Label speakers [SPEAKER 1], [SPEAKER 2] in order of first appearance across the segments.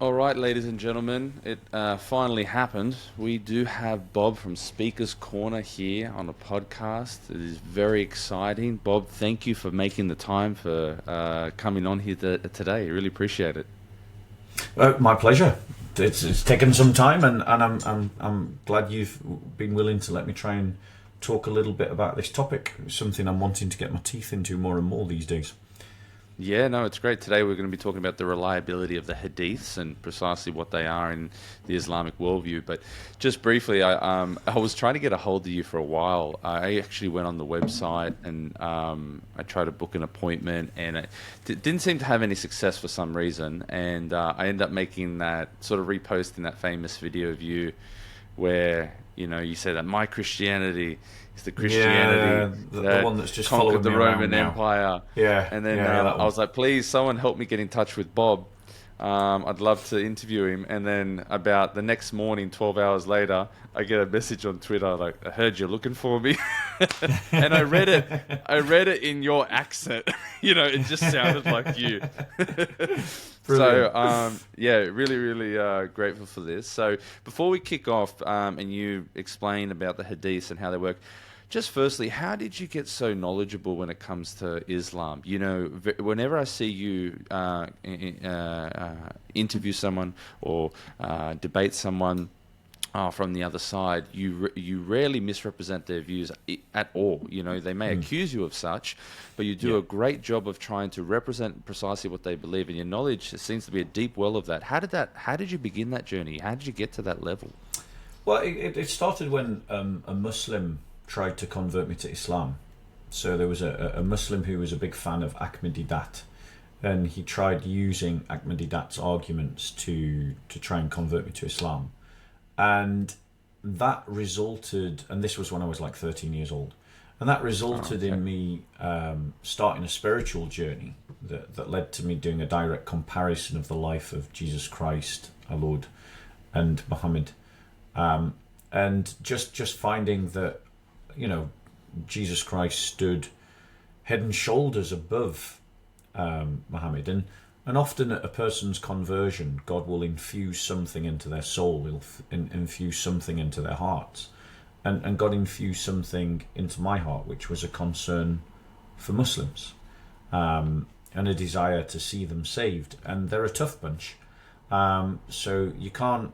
[SPEAKER 1] All right, ladies and gentlemen, it finally happened. We do have Bob from Speaker's Corner here on a podcast. It is very exciting. Bob, thank you for making the time for coming on here today. Really appreciate it.
[SPEAKER 2] My pleasure. It's taken some time, and I'm glad you've been willing to let me try and talk a little bit about this topic. It's something I'm wanting to get my teeth into more and more these days.
[SPEAKER 1] Yeah, no, it's great. Today we're going to be talking about the reliability of the Hadiths and precisely what they are in the Islamic worldview. But just briefly, I was trying to get a hold of you for a while. I actually went on the website and I tried to book an appointment, and it didn't seem to have any success for some reason. And I ended up making that sort of reposting that famous video of you where you say that my Christianity is the Christianity
[SPEAKER 2] the one that's just
[SPEAKER 1] conquered
[SPEAKER 2] following
[SPEAKER 1] the
[SPEAKER 2] me
[SPEAKER 1] Roman
[SPEAKER 2] around now.
[SPEAKER 1] Empire.
[SPEAKER 2] Yeah,
[SPEAKER 1] And then
[SPEAKER 2] that
[SPEAKER 1] I
[SPEAKER 2] one.
[SPEAKER 1] was like, please, someone help me get in touch with Bob. I'd love to interview him. And then about the next morning, 12 hours later, I get a message on Twitter like, I heard you're looking for me. And I read it. I read it in your accent. It just sounded like you. So,
[SPEAKER 2] Brilliant.
[SPEAKER 1] yeah, really, really grateful for this. So before we kick off and you explain about the hadiths and how they work, just firstly, how did you get so knowledgeable when it comes to Islam? Whenever I see you interview someone or debate someone from the other side, you rarely misrepresent their views at all. They may accuse you of such, but you do a great job of trying to represent precisely what they believe, and your knowledge seems to be a deep well of that. How did you begin that journey? How did you get to that level?
[SPEAKER 2] Well, it started when a Muslim tried to convert me to Islam. So there was a Muslim who was a big fan of Ahmadiyyat, and he tried using Ahmadiyyat's arguments to try and convert me to Islam. And that resulted, and this was when I was like 13 years old, and that resulted in me starting a spiritual journey that led to me doing a direct comparison of the life of Jesus Christ, our Lord, and Muhammad. And just finding that, Jesus Christ stood head and shoulders above Muhammad. And often at a person's conversion, God will infuse something into their soul, he'll infuse something into their hearts. And God infused something into my heart, which was a concern for Muslims, and a desire to see them saved. And they're a tough bunch. So you can't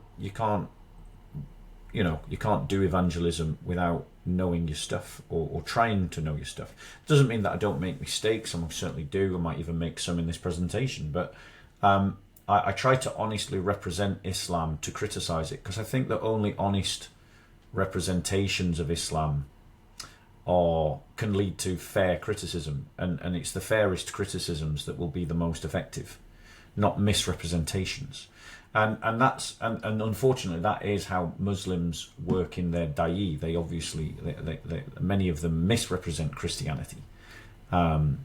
[SPEAKER 2] do evangelism without knowing your stuff or trying to know your stuff. It doesn't mean that I don't make mistakes. I certainly do. I might even make some in this presentation. But I try to honestly represent Islam, to criticize it, because I think that only honest representations of Islam can lead to fair criticism. And it's the fairest criticisms that will be the most effective, not misrepresentations. And unfortunately that is how Muslims work in their da'i. They obviously many of them misrepresent Christianity to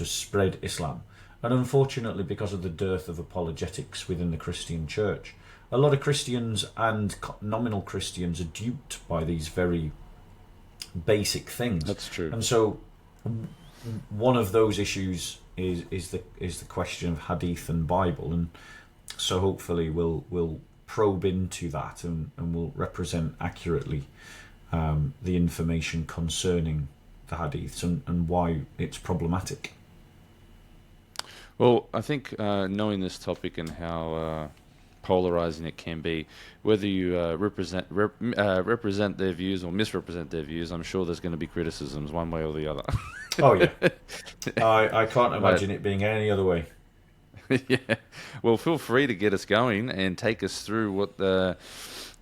[SPEAKER 2] spread Islam. And unfortunately, because of the dearth of apologetics within the Christian church, a lot of Christians and nominal Christians are duped by these very basic things.
[SPEAKER 1] That's true.
[SPEAKER 2] And so one of those issues is the question of Hadith and Bible, and so hopefully we'll probe into that and we'll represent accurately the information concerning the Hadiths and why it's problematic.
[SPEAKER 1] Well, I think knowing this topic and how polarizing it can be, whether you represent their views or misrepresent their views, I'm sure there's going to be criticisms one way or the other.
[SPEAKER 2] Oh yeah, I can't imagine it being any other way.
[SPEAKER 1] Yeah. Well, feel free to get us going and take us through what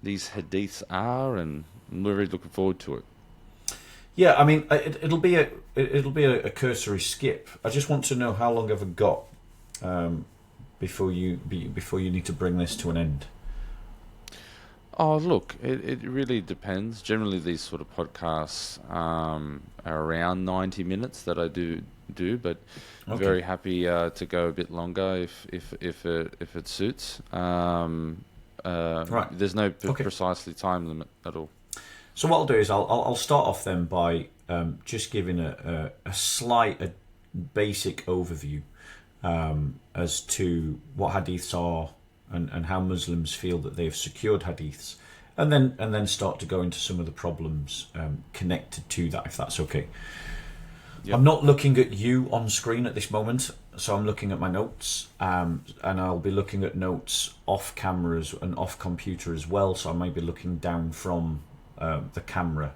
[SPEAKER 1] these hadiths are, and we're really looking forward to it.
[SPEAKER 2] Yeah, I mean, it'll be a cursory skip. I just want to know how long have I got before you need to bring this to an end.
[SPEAKER 1] Oh, look, it really depends. Generally, these sort of podcasts are around 90 minutes that I do, but
[SPEAKER 2] Okay.
[SPEAKER 1] very happy to go a bit longer if it suits.
[SPEAKER 2] Right.
[SPEAKER 1] There's no
[SPEAKER 2] Okay.
[SPEAKER 1] precisely time limit at all.
[SPEAKER 2] So what I'll do is I'll start off then by just giving a basic overview as to what hadiths are and how Muslims feel that they've secured hadiths, and then start to go into some of the problems connected to that, if that's okay. Yep. I'm not looking at you on screen at this moment, so I'm looking at my notes, and I'll be looking at notes off cameras and off computer as well, so I might be looking down from the camera.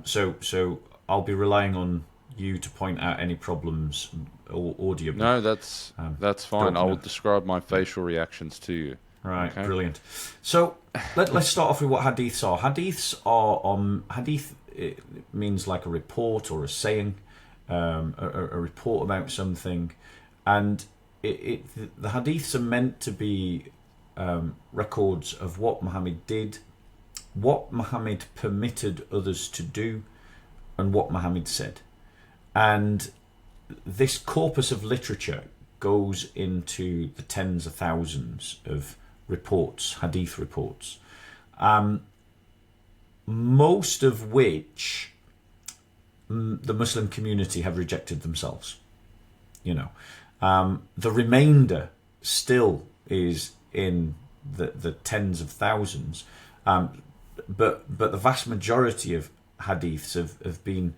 [SPEAKER 2] So I'll be relying on you to point out any problems or audio.
[SPEAKER 1] No, that's fine. I'll describe my facial reactions to you.
[SPEAKER 2] Right, okay. Brilliant. So let's start off with what hadiths are. Hadith. It means like a report or a saying, a report about something, and the hadiths are meant to be records of what Muhammad did, what Muhammad permitted others to do, and what Muhammad said. And this corpus of literature goes into the tens of thousands of reports, hadith reports, most of which the Muslim community have rejected themselves. The remainder still is in the tens of thousands, but the vast majority of hadiths have been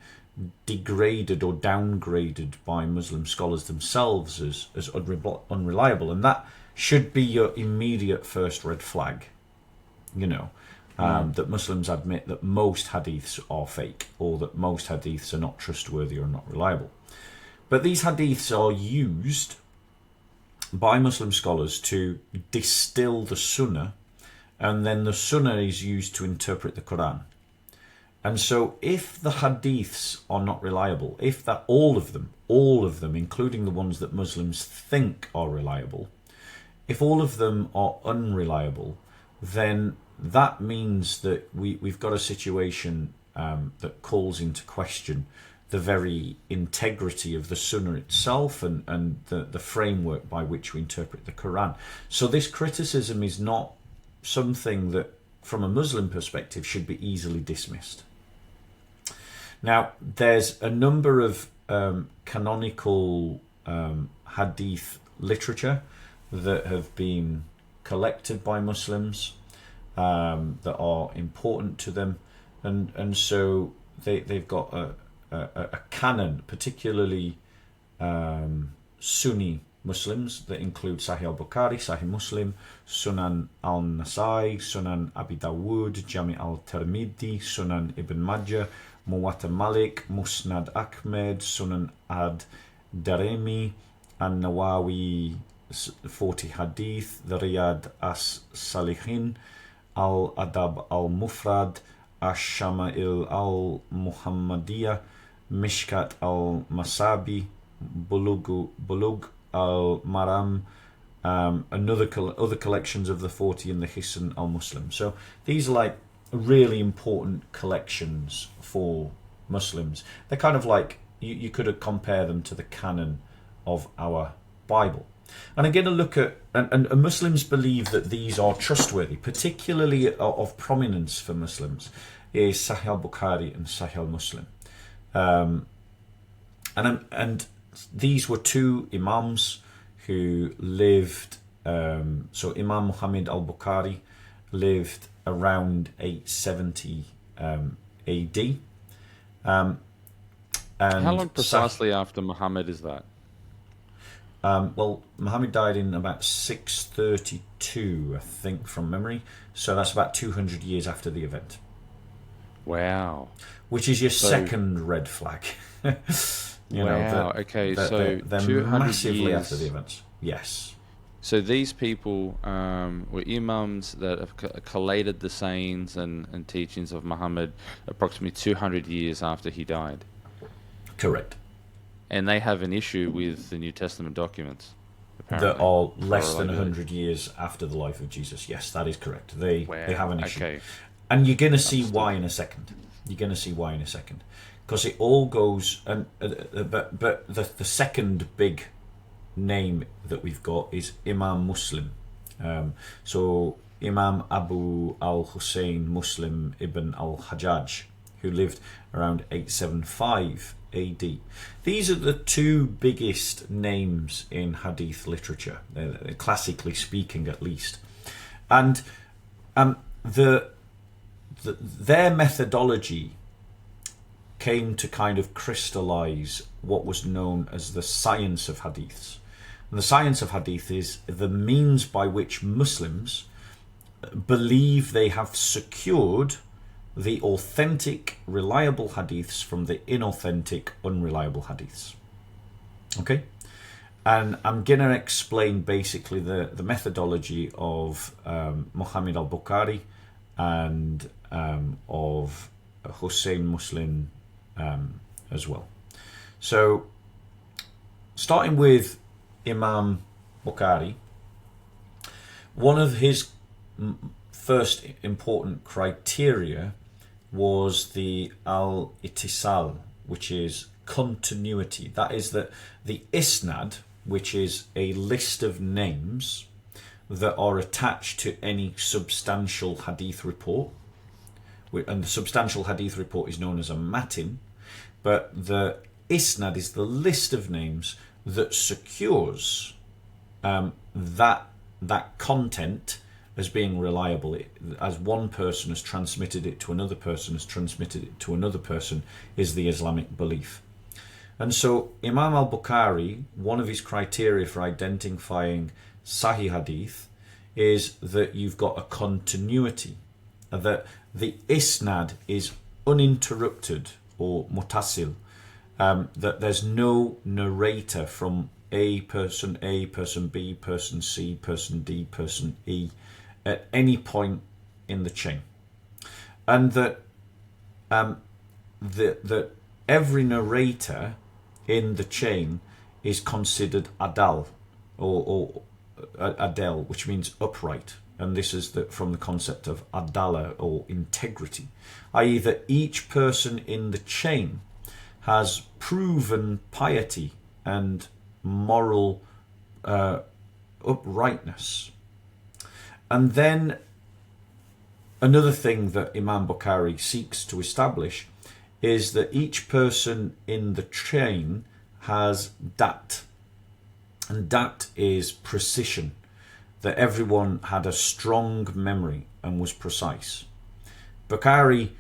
[SPEAKER 2] degraded or downgraded by Muslim scholars themselves as unreliable, and that should be your immediate first red flag. That Muslims admit that most hadiths are fake, or that most hadiths are not trustworthy or not reliable. But these hadiths are used by Muslim scholars to distill the Sunnah, and then the Sunnah is used to interpret the Quran. And so if the hadiths are not reliable, if that all of them, including the ones that Muslims think are reliable, if all of them are unreliable, then that means that we've got a situation that calls into question the very integrity of the Sunnah itself and the framework by which we interpret the Quran. So this criticism is not something that, from a Muslim perspective, should be easily dismissed. Now, there's a number of canonical hadith literature that have been collected by Muslims that are important to them, and so they've got a canon, particularly Sunni Muslims, that include Sahih al-Bukhari, Sahih Muslim, Sunan al-Nasai, Sunan Abi Dawud, Jami al-Tirmidhi, Sunan Ibn Majah, Muwatta Malik, Musnad Ahmed, Sunan ad-Darimi, An-Nawawi 40 Hadith, the Riyad as-Salihin, Al-Adab al-Mufrad, Ash-Shama'il al-Muhammadiyah, Mishkat al-Masabi, Bulug al-Maram, other collections of the 40 in the Hisn al-Muslim. So these are like really important collections for Muslims. They're kind of like, you could compare them to the canon of our Bible. And again, a look at, and Muslims believe that these are trustworthy, particularly of prominence for Muslims, is Sahih al-Bukhari and Sahih al-Muslim. And these were two Imams who lived, so Imam Muhammad al-Bukhari lived around 870 AD. And
[SPEAKER 1] how long precisely after Muhammad is that?
[SPEAKER 2] Well, Muhammad died in about 632, I think, from memory. So that's about 200 years after the event.
[SPEAKER 1] Wow.
[SPEAKER 2] Which is your second red flag.
[SPEAKER 1] Okay, so
[SPEAKER 2] they're
[SPEAKER 1] 200
[SPEAKER 2] massively
[SPEAKER 1] years
[SPEAKER 2] after the events. Yes.
[SPEAKER 1] So these people were imams that have collated the sayings and teachings of Muhammad approximately 200 years after he died.
[SPEAKER 2] Correct.
[SPEAKER 1] And they have an issue with the New Testament documents, apparently.
[SPEAKER 2] That are less than 100 years after the life of Jesus. Yes, that is correct. They have an issue. Okay. And you're going to see why in a second. Because it all goes... But the second big name that we've got is Imam Muslim. So Imam Abu al-Hussein Muslim ibn al-Hajjaj, who lived around 875 AD. These are the two biggest names in hadith literature, classically speaking at least. And their methodology came to kind of crystallize what was known as the science of hadiths. And the science of hadith is the means by which Muslims believe they have secured the authentic, reliable hadiths from the inauthentic, unreliable hadiths. Okay? And I'm going to explain basically the methodology of Muhammad al-Bukhari and of Hussein Muslim as well. So, starting with Imam Bukhari, one of his first important criteria was the al-ittisal, which is continuity. That is that the isnad, which is a list of names that are attached to any substantial hadith report, and the substantial hadith report is known as a matin, but the isnad is the list of names that secures that content as being reliable. As one person has transmitted it to another person, has transmitted it to another person, is the Islamic belief. And so Imam al-Bukhari, one of his criteria for identifying Sahih Hadith is that you've got a continuity, that the isnad is uninterrupted or mutasil, that there's no narrator from A, person B, person C, person D, person E at any point in the chain. And that that every narrator in the chain is considered adal or adel, which means upright. And this is from the concept of adala or integrity, i.e. that each person in the chain has proven piety and moral uprightness. And then another thing that Imam Bukhari seeks to establish is that each person in the chain has dat. And dat is precision, that everyone had a strong memory and was precise. Bukhari,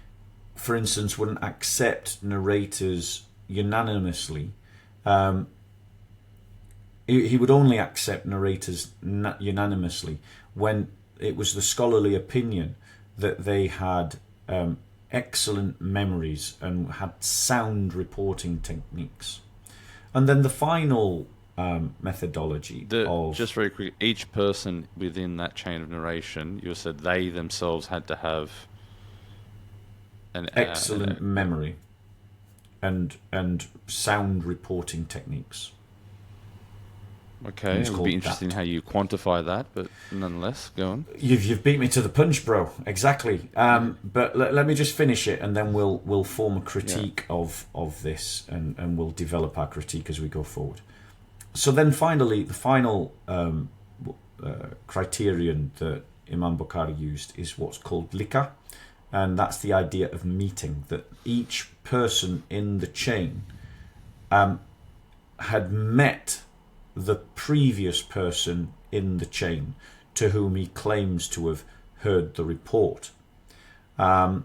[SPEAKER 2] for instance, wouldn't accept narrators unanimously. He would only accept narrators unanimously when it was the scholarly opinion that they had excellent memories and had sound reporting techniques. And then the final methodology of...
[SPEAKER 1] Just very quick, each person within that chain of narration, you said they themselves had to have an
[SPEAKER 2] excellent memory and sound reporting techniques.
[SPEAKER 1] Okay, it would be interesting how you quantify that, but nonetheless, go on.
[SPEAKER 2] You've beat me to the punch, bro. Exactly. But let me just finish it, and then we'll form a critique of this, and we'll develop our critique as we go forward. So then, finally, the final criterion that Imam Bukhari used is what's called liqa, and that's the idea of meeting, that each person in the chain had met the previous person in the chain to whom he claims to have heard the report, and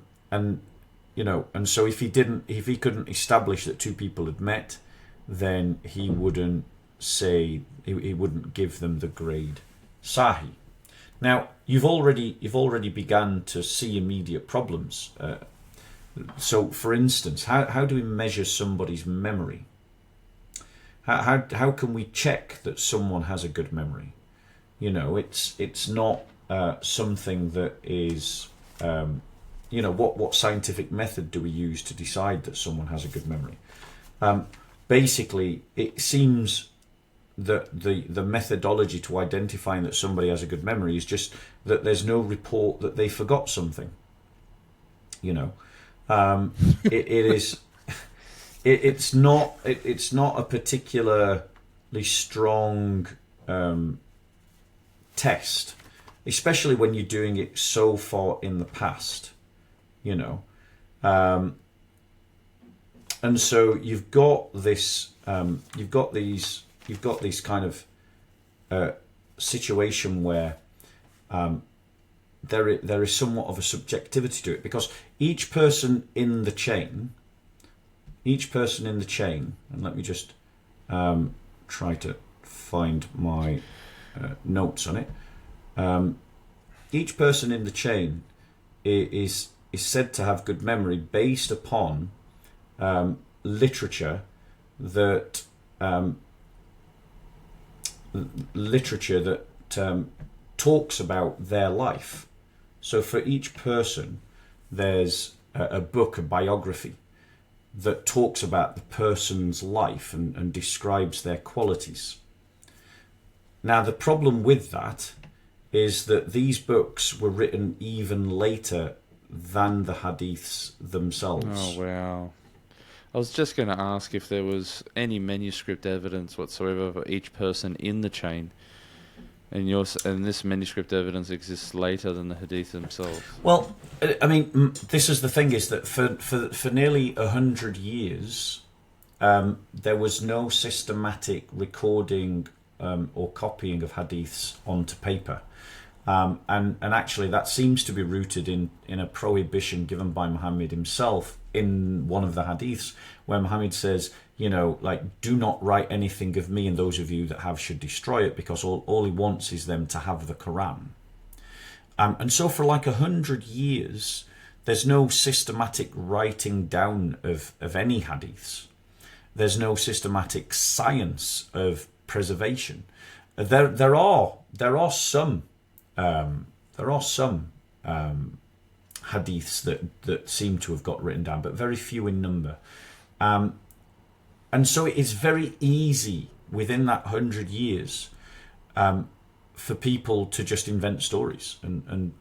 [SPEAKER 2] so if he couldn't establish that two people had met, then he wouldn't say, he wouldn't give them the grade Sahih. Now you've already begun to see immediate problems. So for instance, how do we measure somebody's memory? How can we check that someone has a good memory? It's not something that is, what scientific method do we use to decide that someone has a good memory? Basically, it seems that the methodology to identifying that somebody has a good memory is just that there's no report that they forgot something. It is. It's not a particularly strong test, especially when you're doing it so far in the past. and so you've got this, you've got this kind of situation where there is somewhat of a subjectivity to it, because each person in the chain, and let me just try to find my notes on it. Each person in the chain is said to have good memory based upon literature that talks about their life. So for each person, there's a book, a biography, that talks about the person's life and describes their qualities. Now, the problem with that is that these books were written even later than the hadiths themselves.
[SPEAKER 1] Oh, wow. I was just going to ask if there was any manuscript evidence whatsoever for each person in the chain. And this manuscript evidence exists later than the hadith themselves.
[SPEAKER 2] Well, I mean, this is the thing, is that for nearly 100 years, there was no systematic recording or copying of hadiths onto paper. And actually that seems to be rooted in a prohibition given by Muhammad himself in one of the hadiths, where Muhammad says, do not write anything of me, and those of you that have should destroy it, because all he wants is them to have the Quran. And so for like 100 years, there's no systematic writing down of any hadiths. There's no systematic science of preservation. There are some hadiths that seem to have got written down, but very few in number. And so it's very easy within that 100 years for people to just invent stories, and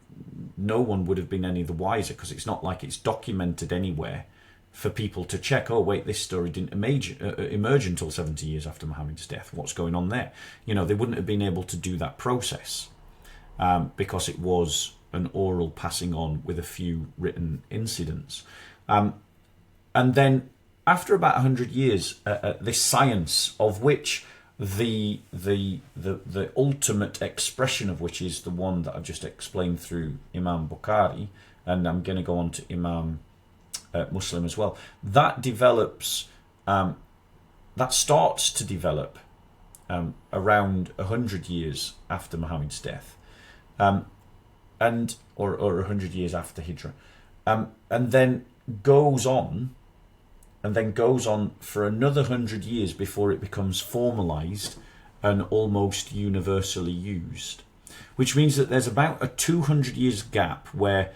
[SPEAKER 2] no one would have been any the wiser, because it's not like it's documented anywhere for people to check, oh wait, this story didn't emerge until 70 years after Muhammad's death. What's going on there? They wouldn't have been able to do that process because it was an oral passing on with a few written incidents. And then after about 100 years, this science, of which the ultimate expression of which is the one that I've just explained through Imam Bukhari, and I'm going to go on to Imam Muslim as well, that develops, that starts to develop around 100 years after Muhammad's death, and or 100 years after Hijrah, and then goes on for another 100 years before it becomes formalized and almost universally used, which means that there's about a 200 years gap where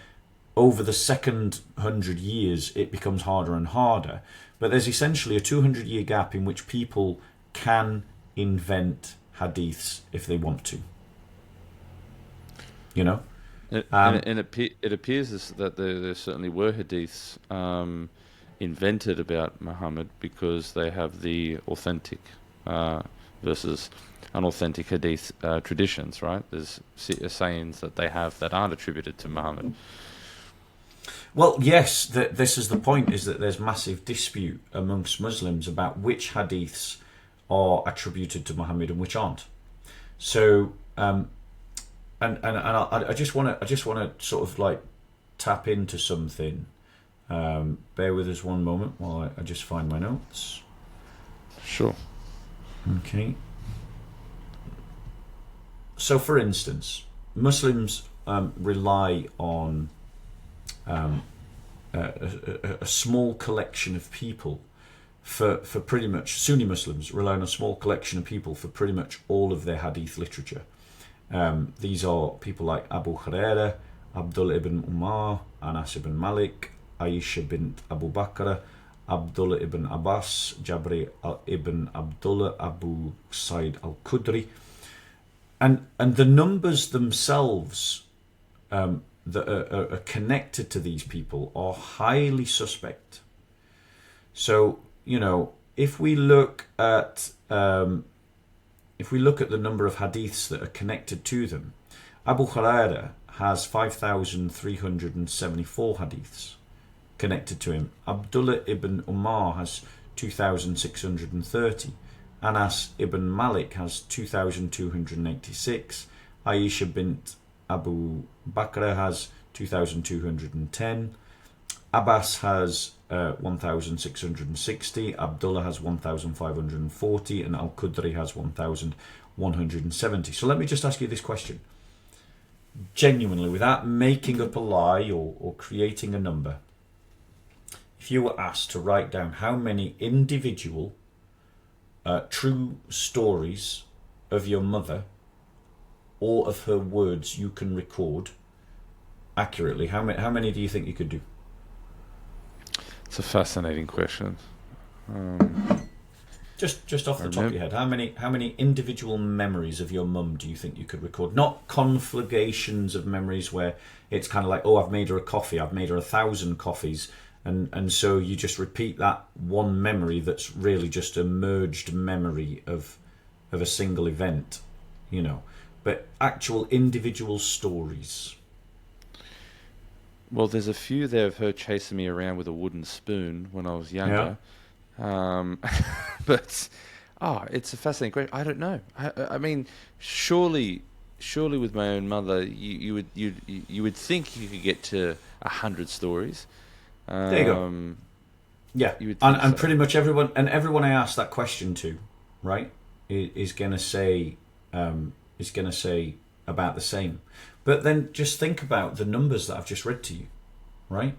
[SPEAKER 2] over the second 100 years it becomes harder and harder, but there's essentially a 200 year gap in which people can invent hadiths if they want to.
[SPEAKER 1] It appears that there certainly were hadiths invented about Muhammad, because they have the authentic versus unauthentic hadith traditions, right? There's sayings that they have that aren't attributed to Muhammad.
[SPEAKER 2] Well, yes, this is the point, is that there's massive dispute amongst Muslims about which hadiths are attributed to Muhammad and which aren't. So, and I just want to sort of like tap into something. Bear with us one moment while I just find my notes.
[SPEAKER 1] Sure.
[SPEAKER 2] Okay. So, for instance, Muslims rely on a small collection of people for pretty much, Sunni Muslims rely on a small collection of people for pretty much all of their hadith literature. These are people like Abu Hurairah, Abdullah ibn Umar, Anas ibn Malik, Aisha bint Abu Bakr, Abdullah ibn Abbas, Jabri ibn Abdullah, Abu Sa'id al-Khudri. And the numbers themselves that are connected to these people are highly suspect. So, if we look at the number of hadiths that are connected to them, Abu Hurairah has 5,374 hadiths connected to him. Abdullah ibn Umar has 2,630. Anas ibn Malik has 2,286. Aisha bint Abu Bakr has 2,210. Abbas has 1,660. Abdullah has 1,540. And Al-Qudri has 1,170. So let me just ask you this question. Genuinely, without making up a lie or creating a number, if you were asked to write down how many individual true stories of your mother or of her words you can record accurately, how many do you think you could do?
[SPEAKER 1] It's a fascinating question.
[SPEAKER 2] Just off the top of your head, how many individual memories of your mum do you think you could record? Not conflagrations of memories where it's kind of like, oh, I've made her a coffee, I've made her 1,000 coffees, and so you just repeat that one memory that's really just a merged memory of a single event, but actual individual stories.
[SPEAKER 1] Well, there's a few there of her chasing me around with a wooden spoon when I was younger. Yeah. But it's a fascinating question. I don't know. I mean, surely with my own mother, you would think you could get to 100 stories.
[SPEAKER 2] There you go. Yeah, and pretty much everyone I ask that question to, right, is gonna say about the same. But then just think about the numbers that I've just read to you, right?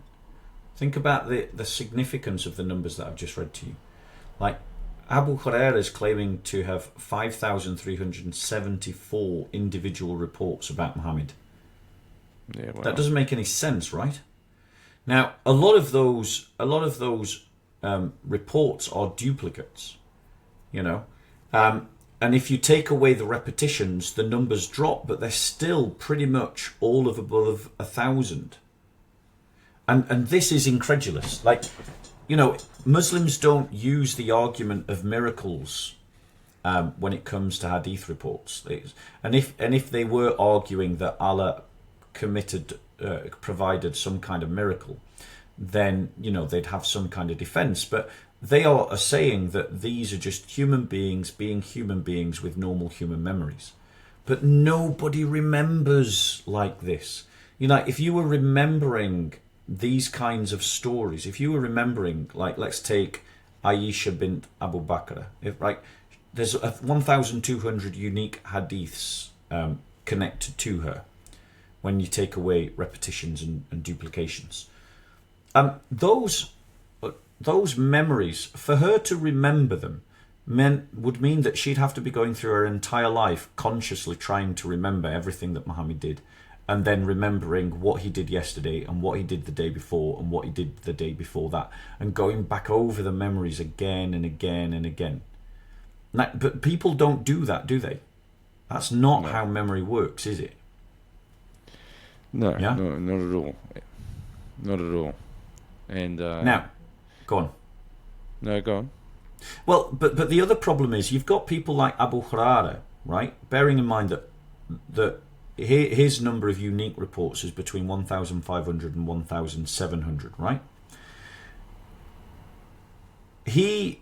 [SPEAKER 2] Think about the significance of the numbers that I've just read to you. Like, Abu Hurairah is claiming to have 5,374 individual reports about Muhammad.
[SPEAKER 1] Yeah, well.
[SPEAKER 2] That doesn't make any sense, right? Now, a lot of those reports are duplicates, and if you take away the repetitions, the numbers drop, but they're still pretty much all of above 1,000. And this is incredulous. Like, Muslims don't use the argument of miracles when it comes to hadith reports. And if they were arguing that Allah provided some kind of miracle, then they'd have some kind of defense. But they are saying that these are just human beings being human beings with normal human memories. But nobody remembers like this. If you were remembering these kinds of stories, if you were remembering, like, let's take Aisha bint Abu Bakr, there's 1,200 unique hadiths connected to her when you take away repetitions and duplications. Those memories, for her to remember them, would mean that she'd have to be going through her entire life consciously trying to remember everything that Muhammad did, and then remembering what he did yesterday and what he did the day before and what he did the day before that, and going back over the memories again and again and again. But people don't do that, do they? That's not how memory works, is it?
[SPEAKER 1] No, yeah? No, not at all. Not at all. And
[SPEAKER 2] now, go on.
[SPEAKER 1] No, go on.
[SPEAKER 2] Well, but the other problem is you've got people like Abu Hurairah, right? Bearing in mind that his number of unique reports is between 1,500 and 1,700, right? He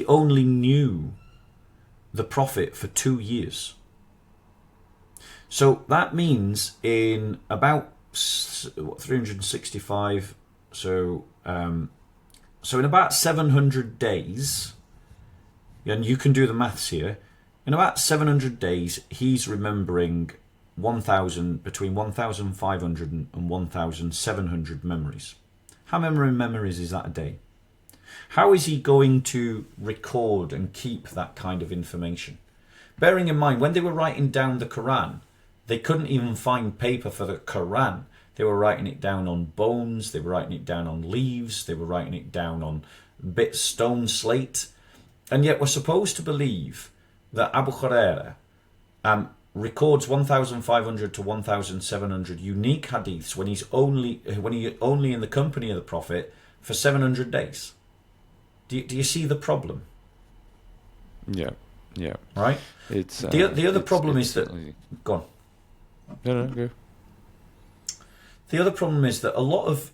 [SPEAKER 2] only knew the Prophet for 2 years. So that means in about 365, so in about 700 days, and you can do the maths here, in about 700 days he's remembering between 1,500 and 1,700 memories. How many memories is that a day? How is he going to record and keep that kind of information? Bearing in mind, when they were writing down the Quran, they couldn't even find paper for the Quran. They were writing it down on bones, they were writing it down on leaves, they were writing it down on stone slate. And yet we're supposed to believe that Abu Hurairah records 1,500 to 1,700 unique hadiths when he's only in the company of the Prophet for 700 days. Do you see the problem?
[SPEAKER 1] Yeah.
[SPEAKER 2] Right?
[SPEAKER 1] It's
[SPEAKER 2] the other problem is that... Go on.
[SPEAKER 1] No, go.
[SPEAKER 2] the other problem is that a lot of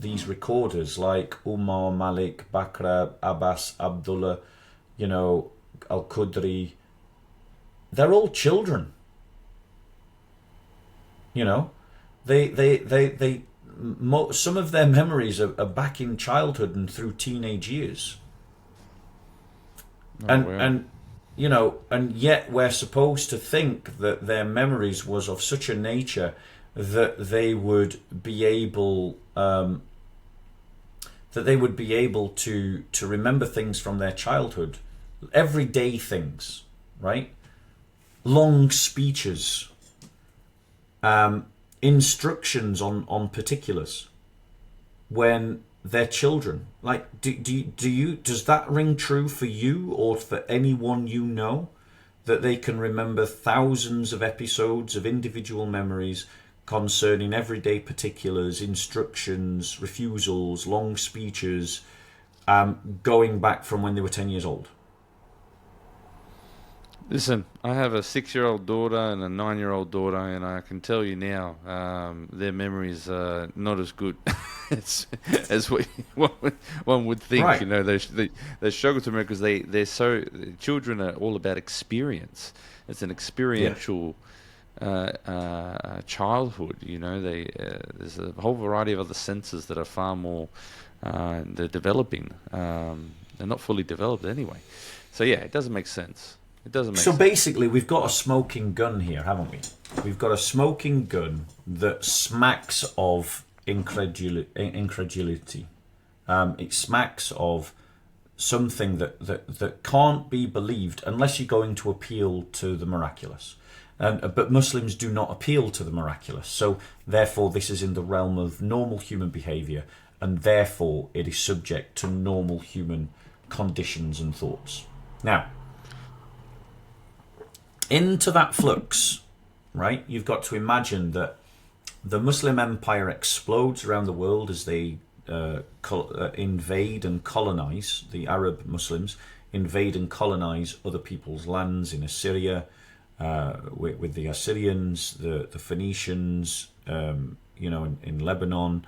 [SPEAKER 2] these recorders like Umar, Malik, Bakr, Abbas, Abdullah, Al Qudri, they're all children. They some of their memories are back in childhood and through teenage years.
[SPEAKER 1] Oh,
[SPEAKER 2] and
[SPEAKER 1] wow.
[SPEAKER 2] and yet we're supposed to think that their memories was of such a nature that they would be able to remember things from their childhood, everyday things, right? Long speeches, instructions on particulars when they're children. Like, does that ring true for you or for anyone you know, that they can remember thousands of episodes of individual memories concerning everyday particulars, instructions, refusals, long speeches, going back from when they were 10 years old?
[SPEAKER 1] Listen, I have a 6-year-old daughter and a 9-year-old daughter, and I can tell you now, their memories are not as good as one would think.
[SPEAKER 2] Right.
[SPEAKER 1] They struggle to remember because children are all about experience. It's an experiential childhood. There's a whole variety of other senses that are far more they're developing. They're not fully developed anyway. So yeah, it doesn't make sense. It doesn't make
[SPEAKER 2] So
[SPEAKER 1] sense.
[SPEAKER 2] basically, we've got a smoking gun here, haven't we? We've got a smoking gun that smacks of incredulity. It smacks of something that can't be believed unless you're going to appeal to the miraculous. But Muslims do not appeal to the miraculous. So therefore, this is in the realm of normal human behaviour, and therefore it is subject to normal human conditions and thoughts. Now, into that flux, right, you've got to imagine that the Muslim empire explodes around the world as they invade and colonize. The Arab Muslims invade and colonize other people's lands in Assyria, with the Assyrians, the Phoenicians, in Lebanon,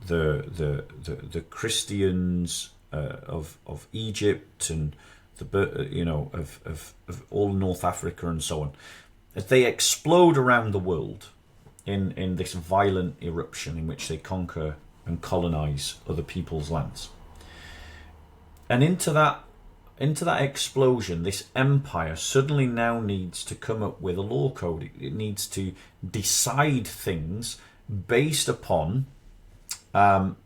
[SPEAKER 2] the Christians of Egypt, and of all North Africa and so on, as they explode around the world in this violent eruption in which they conquer and colonize other people's lands. And into that explosion, this empire suddenly now needs to come up with a law code. It needs to decide things based upon the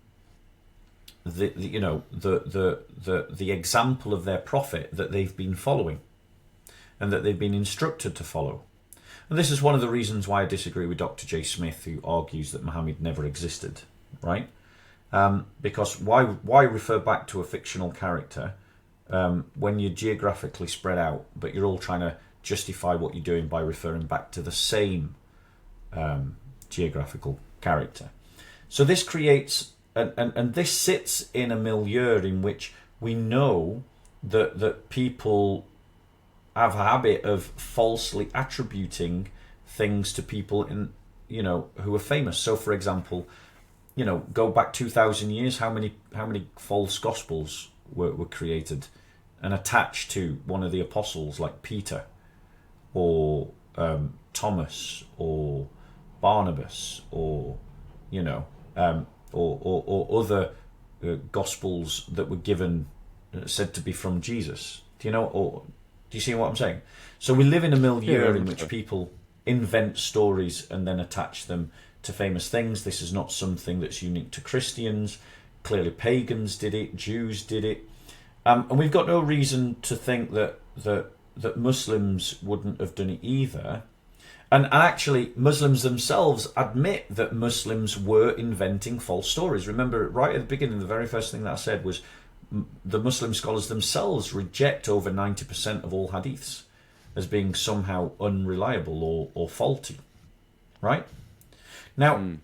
[SPEAKER 2] example of their prophet that they've been following and that they've been instructed to follow. And this is one of the reasons why I disagree with Dr. J. Smith, who argues that Muhammad never existed, right? Because why refer back to a fictional character when you're geographically spread out, but you're all trying to justify what you're doing by referring back to the same geographical character? So this creates, and this sits in a milieu in which we know that people have a habit of falsely attributing things to people who are famous. So, for example, go back 2,000 years. How many false gospels were created and attached to one of the apostles, like Peter, or Thomas, or Barnabas, or other gospels that were given, said to be from Jesus. Do you see what I'm saying? So we live in a milieu in which people invent stories and then attach them to famous things. This is not something that's unique to Christians. Clearly pagans did it, Jews did it. And we've got no reason to think that Muslims wouldn't have done it either. And actually, Muslims themselves admit that Muslims were inventing false stories. Remember, right at the beginning, the very first thing that I said was the Muslim scholars themselves reject over 90% of all hadiths as being somehow unreliable or faulty. Right? Now,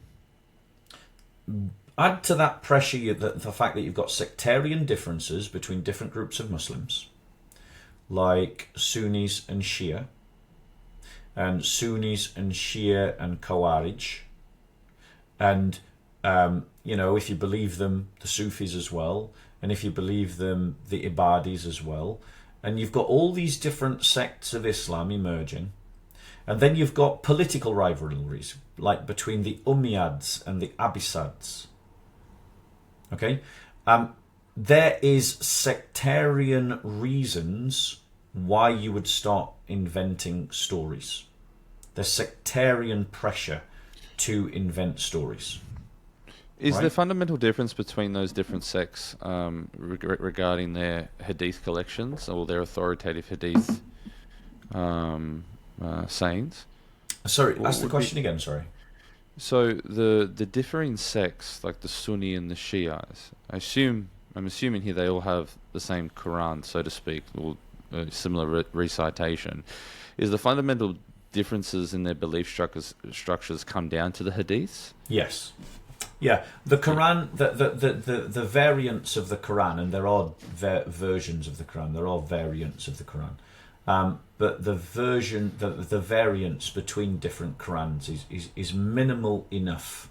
[SPEAKER 2] add to that pressure the fact that you've got sectarian differences between different groups of Muslims, like Sunnis and Shia. and Sunnis and Shia and Khawarij, and if you believe them, the Sufis as well, and if you believe them, the Ibadis as well, and you've got all these different sects of Islam emerging, and then you've got political rivalries, like between the Umayyads and the Abbasids. Okay, there is sectarian reasons why you would start inventing stories. There's sectarian pressure to invent stories.
[SPEAKER 1] Is
[SPEAKER 2] Right.
[SPEAKER 1] there fundamental difference between those different sects regarding their hadith collections or their authoritative hadith sayings?
[SPEAKER 2] Sorry,
[SPEAKER 1] What
[SPEAKER 2] ask the
[SPEAKER 1] would
[SPEAKER 2] question
[SPEAKER 1] be-
[SPEAKER 2] again, sorry.
[SPEAKER 1] So the differing sects, like the Sunni and the Shias, I'm assuming here they all have the same Quran, so to speak, or similar recitation. Is the fundamental differences in their belief structures come down to the hadiths?
[SPEAKER 2] Yes. Yeah, the Quran, the variants of the Quran, and there are versions of the Quran, there are variants of the Quran, but the variance between different Qurans is minimal enough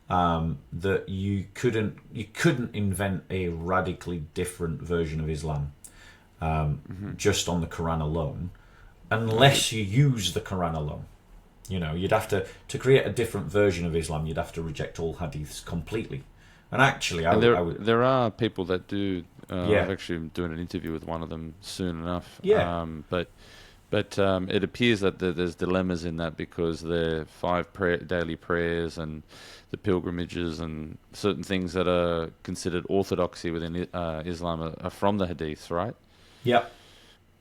[SPEAKER 2] that you couldn't invent a radically different version of Islam just on the Quran alone, unless you use the Quran alone. You'd have to create a different version of Islam. You'd have to reject all hadiths completely. And actually, I would.
[SPEAKER 1] There are people that do.
[SPEAKER 2] Yeah.
[SPEAKER 1] I'm actually doing an interview with one of them soon enough.
[SPEAKER 2] Yeah.
[SPEAKER 1] But it appears that there's dilemmas in that because their daily prayers and the pilgrimages and certain things that are considered orthodoxy within Islam are from the hadiths, right?
[SPEAKER 2] Yeah.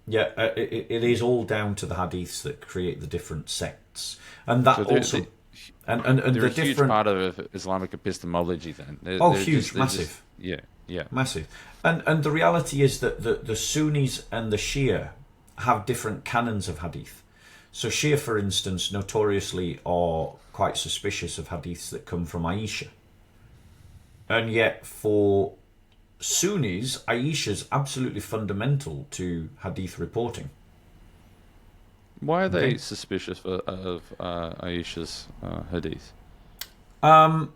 [SPEAKER 2] Yeah, it is all down to the hadiths that create the different sects, and that
[SPEAKER 1] So
[SPEAKER 2] also, and
[SPEAKER 1] they're
[SPEAKER 2] the
[SPEAKER 1] a huge
[SPEAKER 2] different
[SPEAKER 1] part of Islamic epistemology. Then,
[SPEAKER 2] huge, massive,
[SPEAKER 1] yeah.
[SPEAKER 2] massive, and the reality is that the Sunnis and the Shia have different canons of hadith. So Shia, for instance, notoriously are quite suspicious of hadiths that come from Aisha, and yet for Sunnis, Aisha's absolutely fundamental to hadith reporting.
[SPEAKER 1] Why are they
[SPEAKER 2] Okay.
[SPEAKER 1] suspicious of Aisha's hadith?
[SPEAKER 2] I'm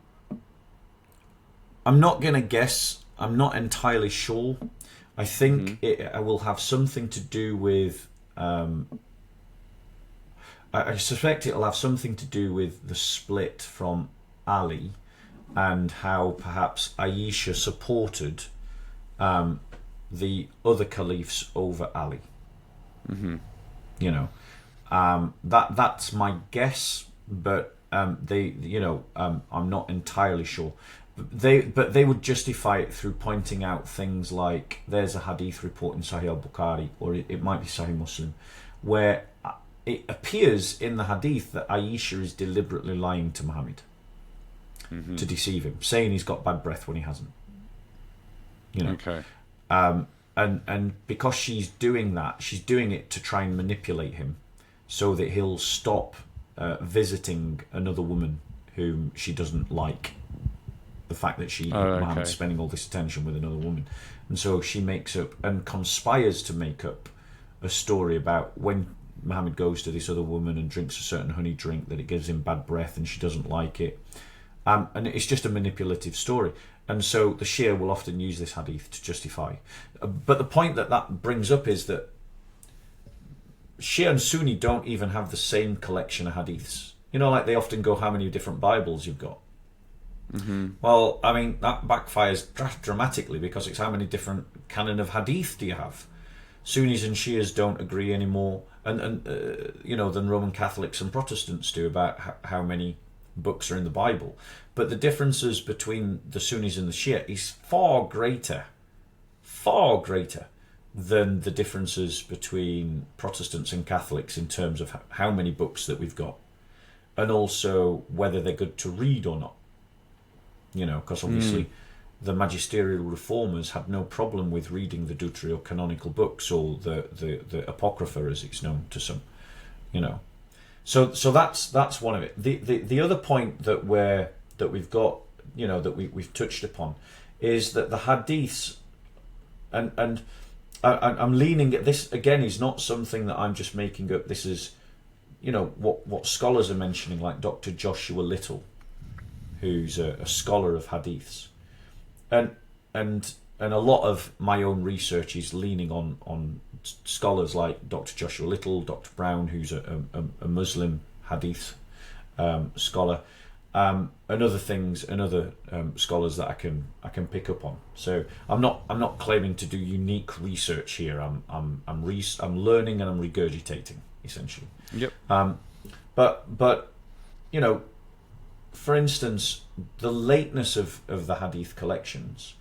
[SPEAKER 2] not going to guess. I'm not entirely sure. I think it will have something to do with. I suspect it will have something to do with the split from Ali, and how perhaps Aisha supported the other caliphs over Ali. That's my guess, but I'm not entirely sure. But they would justify it through pointing out things like there's a hadith report in Sahih al-Bukhari, or it might be Sahih Muslim, where it appears in the hadith that Aisha is deliberately lying to Muhammad to deceive him, saying he's got bad breath when he hasn't.
[SPEAKER 1] Okay.
[SPEAKER 2] And because she's doing that, she's doing it to try and manipulate him, so that he'll stop visiting another woman whom she doesn't like. The fact that Muhammad's spending all this attention with another woman, and so she makes up and conspires to make up a story about when Muhammad goes to this other woman and drinks a certain honey drink, that it gives him bad breath and she doesn't like it. And it's just a manipulative story. And so the Shia will often use this hadith to justify. But the point that brings up is that Shia and Sunni don't even have the same collection of hadiths. Like they often go, how many different Bibles you've got? Well, I mean, that backfires dramatically, because it's how many different canon of hadith do you have? Sunnis and Shias don't agree anymore, and than Roman Catholics and Protestants do about how many books are in the Bible. But the differences between the Sunnis and the Shia is far greater than the differences between Protestants and Catholics in terms of how many books that we've got, and also whether they're good to read or not. Because obviously the magisterial reformers had no problem with reading the deuterocanonical books, or the Apocrypha as it's known to some. So that's one of it. The other point that we've got, that we've touched upon, is that the hadiths, and I'm leaning at this again, is not something that I'm just making up. This is what scholars are mentioning, like Dr. Joshua Little, who's a scholar of hadiths, and and and a lot of my own research is leaning on scholars like Dr. Joshua Little, Dr. Brown, who's a Muslim hadith scholar, and other scholars that I can pick up on. So I'm not claiming to do unique research here. I'm learning and I'm regurgitating essentially.
[SPEAKER 1] Yep.
[SPEAKER 2] But for instance, the lateness of the hadith collections,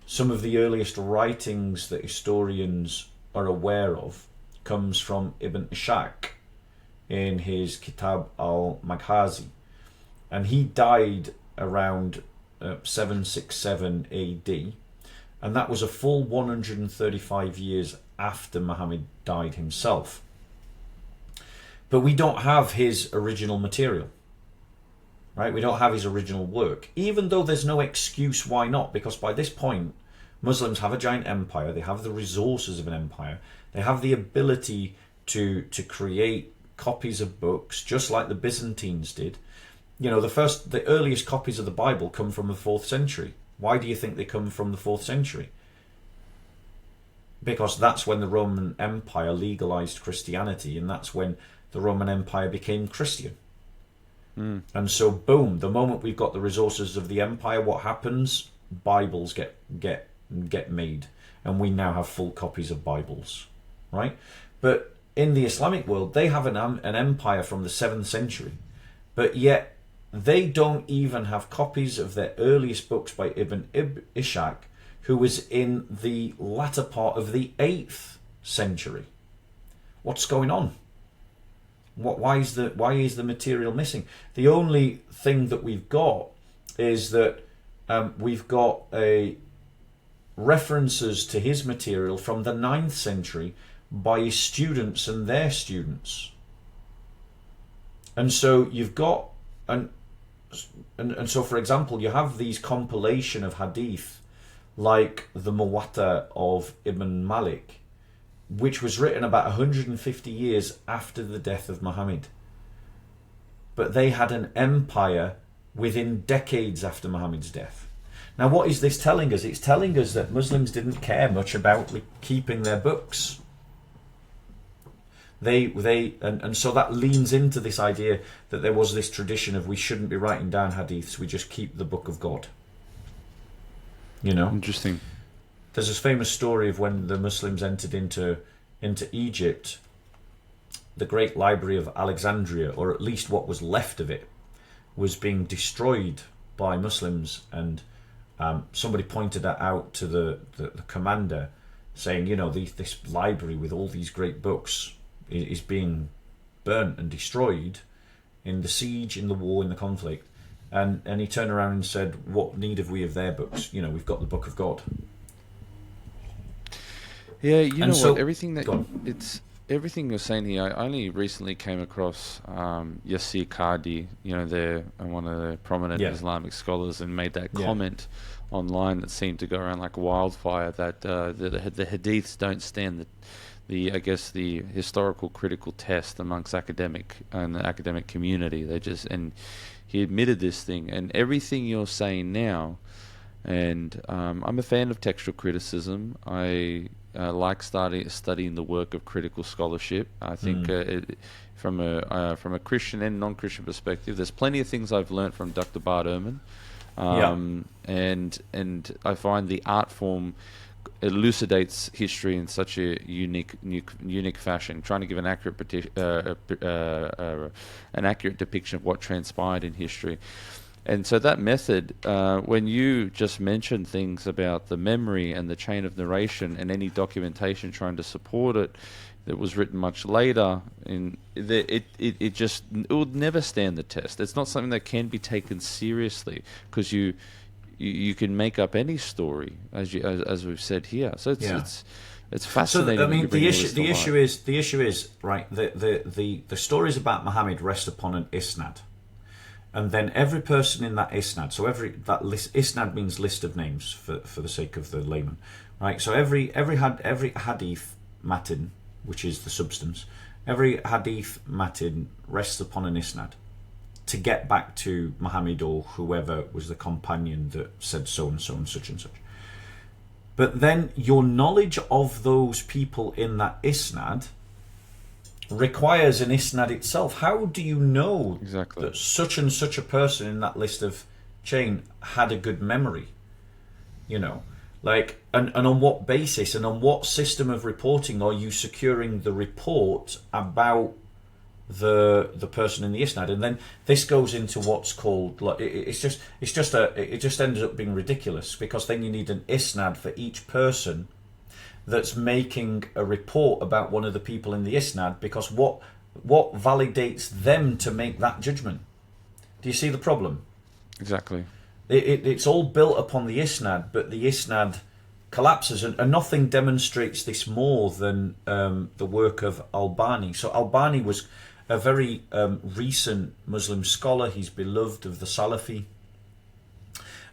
[SPEAKER 2] some of the earliest writings that historians are aware of comes from Ibn Ishaq in his Kitab al-Maghazi, and he died around 767 AD, and that was a full 135 years after Muhammad died himself. But we don't have his original material, right? We don't have his original work, even though there's no excuse why not, because by this point, Muslims have a giant empire, they have the resources of an empire, they have the ability to create copies of books, just like the Byzantines did. The earliest copies of the Bible come from the 4th century. Why do you think they come from the 4th century? Because that's when the Roman Empire legalized Christianity, and that's when the Roman Empire became Christian. And so, boom, the moment we've got the resources of the empire, what happens? Bibles get made, and we now have full copies of Bibles, right? But in the Islamic world, they have an empire from the 7th century, but yet they don't even have copies of their earliest books by Ibn Ishaq, who was in the latter part of the 8th century. What's going on? Why is the material missing? The only thing that we've got is that we've got references to his material from the 9th century by his students and their students. And so you've got and so, for example, you have these compilation of hadith like the Muwatta of Ibn Malik, which was written about 150 years after the death of Muhammad. But they had an empire within decades after Muhammad's death. Now, what is this telling us? It's telling us that Muslims didn't care much about keeping their books. And so that leans into this idea that there was this tradition of we shouldn't be writing down hadiths, we just keep the book of God.
[SPEAKER 1] Interesting.
[SPEAKER 2] There's this famous story of when the Muslims entered into Egypt, the great library of Alexandria, or at least what was left of it, was being destroyed by Muslims, and somebody pointed that out to the commander, saying, this library with all these great books is being burnt and destroyed in the siege, in the war, in the conflict. And he turned around and said, what need have we of their books? We've got the book of God.
[SPEAKER 1] Yeah, what? Everything you're saying here. I only recently came across Yasir Qadi, they're one of the prominent Islamic scholars, and made that comment online that seemed to go around like wildfire, that the hadiths don't stand the historical critical test amongst the academic community. And he admitted this thing, and everything you're saying now. And I'm a fan of textual criticism. I like studying the work of critical scholarship. I think from a Christian and non-Christian perspective, there's plenty of things I've learnt from Dr. Bart Ehrman, and I find the art form elucidates history in such a unique fashion, trying to give an accurate depiction of what transpired in history. And so that method, when you just mentioned things about the memory and the chain of narration and any documentation trying to support it that was written much later, it would never stand the test. It's not something that can be taken seriously, because you can make up any story, as we've said here. So it's fascinating.
[SPEAKER 2] So the issue is right. The stories about Muhammad rest upon an isnad. And then every person in that isnad, so isnad means list of names for the sake of the layman, right? So every hadith matin, which is the substance, every hadith matin rests upon an isnad to get back to Muhammad or whoever was the companion that said so and so and such and such. But then your knowledge of those people in that isnad requires an isnad itself. How do you know
[SPEAKER 1] Exactly.
[SPEAKER 2] that such and such a person in that list of chain had a good memory? You know, like, and on what basis and on what system of reporting are you securing the report about the person in the isnad? And then this goes into what's called, like, it just ends up being ridiculous, because then you need an isnad for each person that's making a report about one of the people in the isnad, because what validates them to make that judgment? Do you see the problem?
[SPEAKER 1] Exactly.
[SPEAKER 2] It's all built upon the isnad, but the isnad collapses, and nothing demonstrates this more than the work of Albani. So Albani was a very recent Muslim scholar. He's beloved of the Salafi.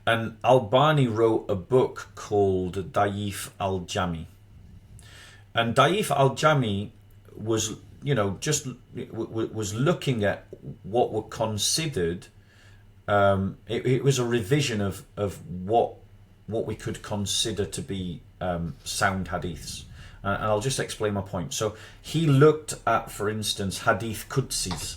[SPEAKER 2] And Albani wrote a book called Da'if al-Jami. And Da'if al-Jami was, was looking at what were considered, it was a revision of what we could consider to be sound hadiths. And I'll just explain my point. So he looked at, for instance, hadith Qudsis.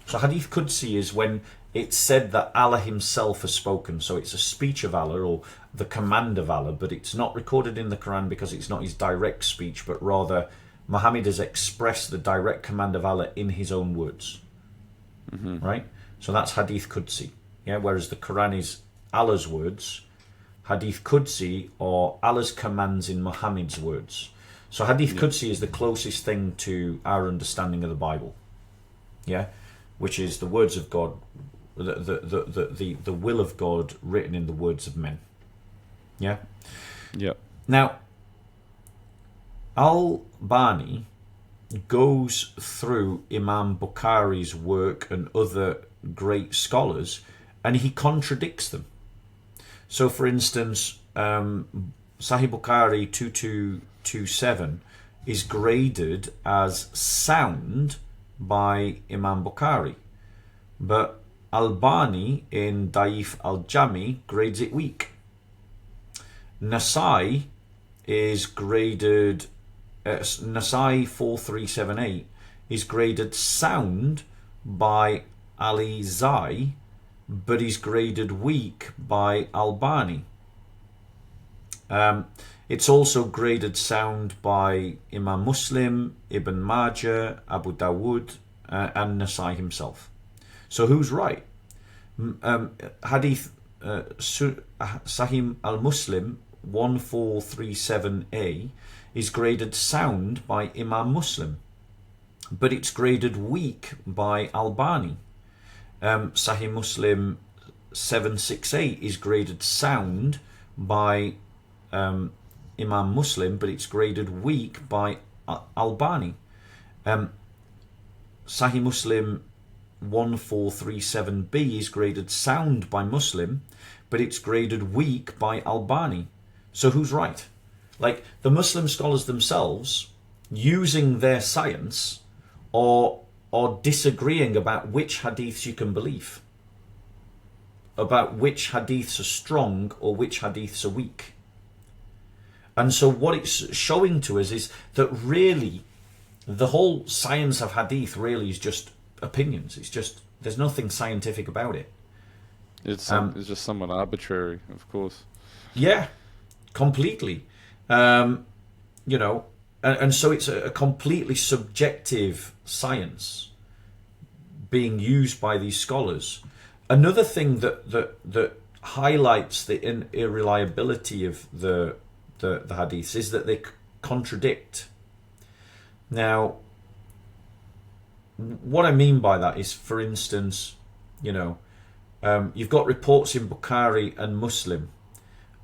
[SPEAKER 2] So hadith Qudsi is when it's said that Allah himself has spoken. So it's a speech of Allah or the command of Allah, but it's not recorded in the Quran because it's not his direct speech, but rather Muhammad has expressed the direct command of Allah in his own words. Mm-hmm. Right? So that's hadith Qudsi. Yeah, whereas the Quran is Allah's words, hadith Qudsi are Allah's commands in Muhammad's words. So hadith Qudsi is the closest thing to our understanding of the Bible. Yeah, which is the words of God, the will of God written in the words of men. Yeah?
[SPEAKER 1] Yeah.
[SPEAKER 2] Now, Al-Bani goes through Imam Bukhari's work and other great scholars, and he contradicts them. So, for instance, Sahih Bukhari 2227 is graded as sound by Imam Bukhari, but Albani in Da'if al-Jami grades it weak. Nasai is graded, Nasai 4378 is graded sound by Ali Zai, but is graded weak by Albani. It's also graded sound by Imam Muslim, Ibn Majah, Abu Dawud, and Nasai himself. So who's right? Hadith Sahih al-Muslim 1437a is graded sound by Imam Muslim, but it's graded weak by Albani. Sahih Muslim 768 is graded sound by Imam Muslim, but it's graded weak by Albani. Sahih Muslim 1437b is graded sound by Muslim, but it's graded weak by Albani. So who's right? Like, the Muslim scholars themselves, using their science, are disagreeing about which hadiths you can believe, about which hadiths are strong or which hadiths are weak. And so what it's showing to us is that really the whole science of hadith really is just opinions. It's just, there's nothing scientific about it.
[SPEAKER 1] It's just somewhat arbitrary, of course.
[SPEAKER 2] Yeah, completely. And so it's a completely subjective science being used by these scholars. Another thing that highlights the irreliability of the hadiths is that they contradict. Now, what I mean by that is, for instance, you've got reports in Bukhari and Muslim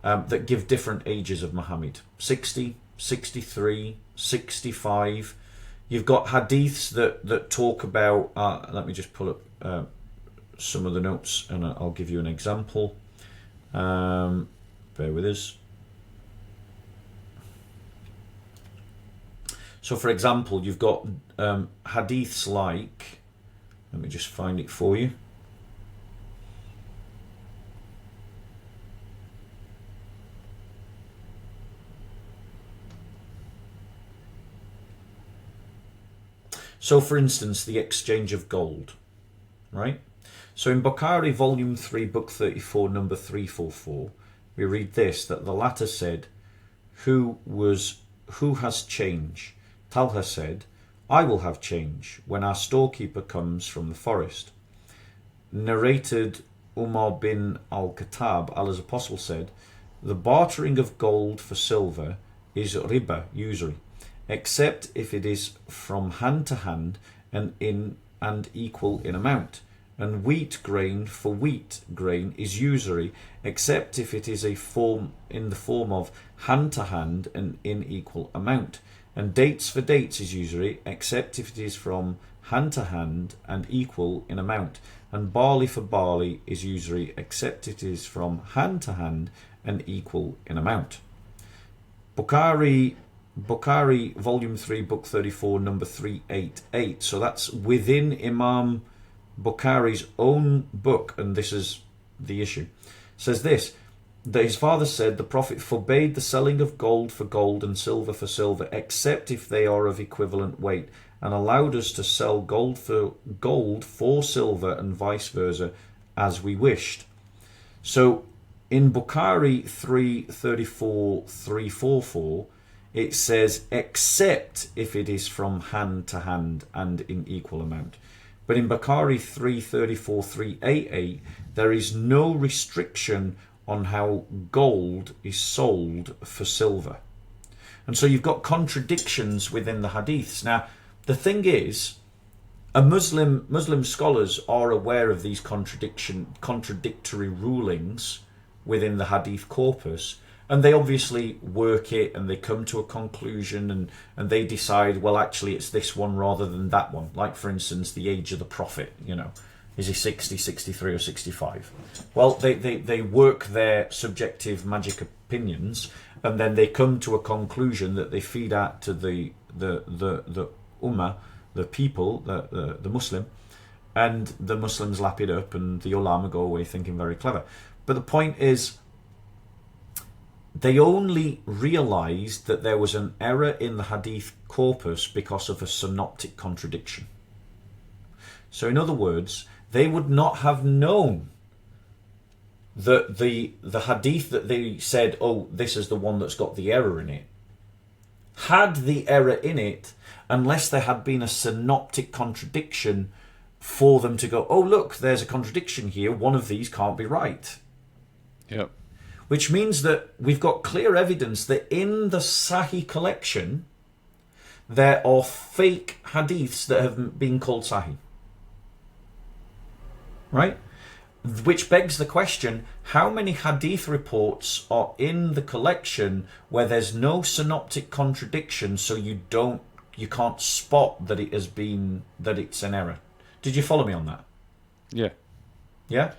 [SPEAKER 2] that give different ages of Muhammad: 60, 63, 65. You've got hadiths that talk about, let me just pull up some of the notes and I'll give you an example. Bear with us. So, for example, you've got hadiths like, let me just find it for you. So, for instance, the exchange of gold, right? So in Bukhari, volume 3, book 34, number 344, we read this, that the latter said, who has change? Talha said, I will have change when our storekeeper comes from the forest. Narrated Umar bin al-Khattab, Allah's apostle, said, the bartering of gold for silver is riba, usury, except if it is from hand to hand and equal in amount. And wheat grain for wheat grain is usury, except if it is in the form of hand to hand and in equal amount. And dates for dates is usury, except if it is from hand to hand and equal in amount. And barley for barley is usury, except it is from hand to hand and equal in amount. Bukhari, volume 3, book 34, number 388. So that's within Imam Bukhari's own book, and this is the issue. It says this, that his father said the Prophet forbade the selling of gold for gold and silver for silver, except if they are of equivalent weight, and allowed us to sell gold for silver and vice versa as we wished. So in Bukhari 334, 344, it says except if it is from hand to hand and in equal amount. But in Bukhari 334, 388, there is no restriction on how gold is sold for silver. And so you've got contradictions within the hadiths. Now, the thing is, Muslim scholars are aware of these contradictory rulings within the hadith corpus, and they obviously work it and they come to a conclusion and they decide, well, actually it's this one rather than that one. Like, for instance, the age of the Prophet, is he 60, 63 or 65? Well, they work their subjective magic opinions and then they come to a conclusion that they feed out to the ummah, the people, the Muslim, and the Muslims lap it up and the ulama go away thinking very clever. But the point is, they only realized that there was an error in the hadith corpus because of a synoptic contradiction. So in other words, they would not have known that the hadith that they said, oh, this is the one that's got the error in it, had the error in it unless there had been a synoptic contradiction for them to go, oh, look, there's a contradiction here, one of these can't be right.
[SPEAKER 1] Yep.
[SPEAKER 2] Which means that we've got clear evidence that in the Sahih collection, there are fake hadiths that have been called Sahih. Right? Which begs the question, how many hadith reports are in the collection where there's no synoptic contradiction, so you can't spot that it's an error? Did you follow me on that?
[SPEAKER 1] Yeah.
[SPEAKER 2] Yeah?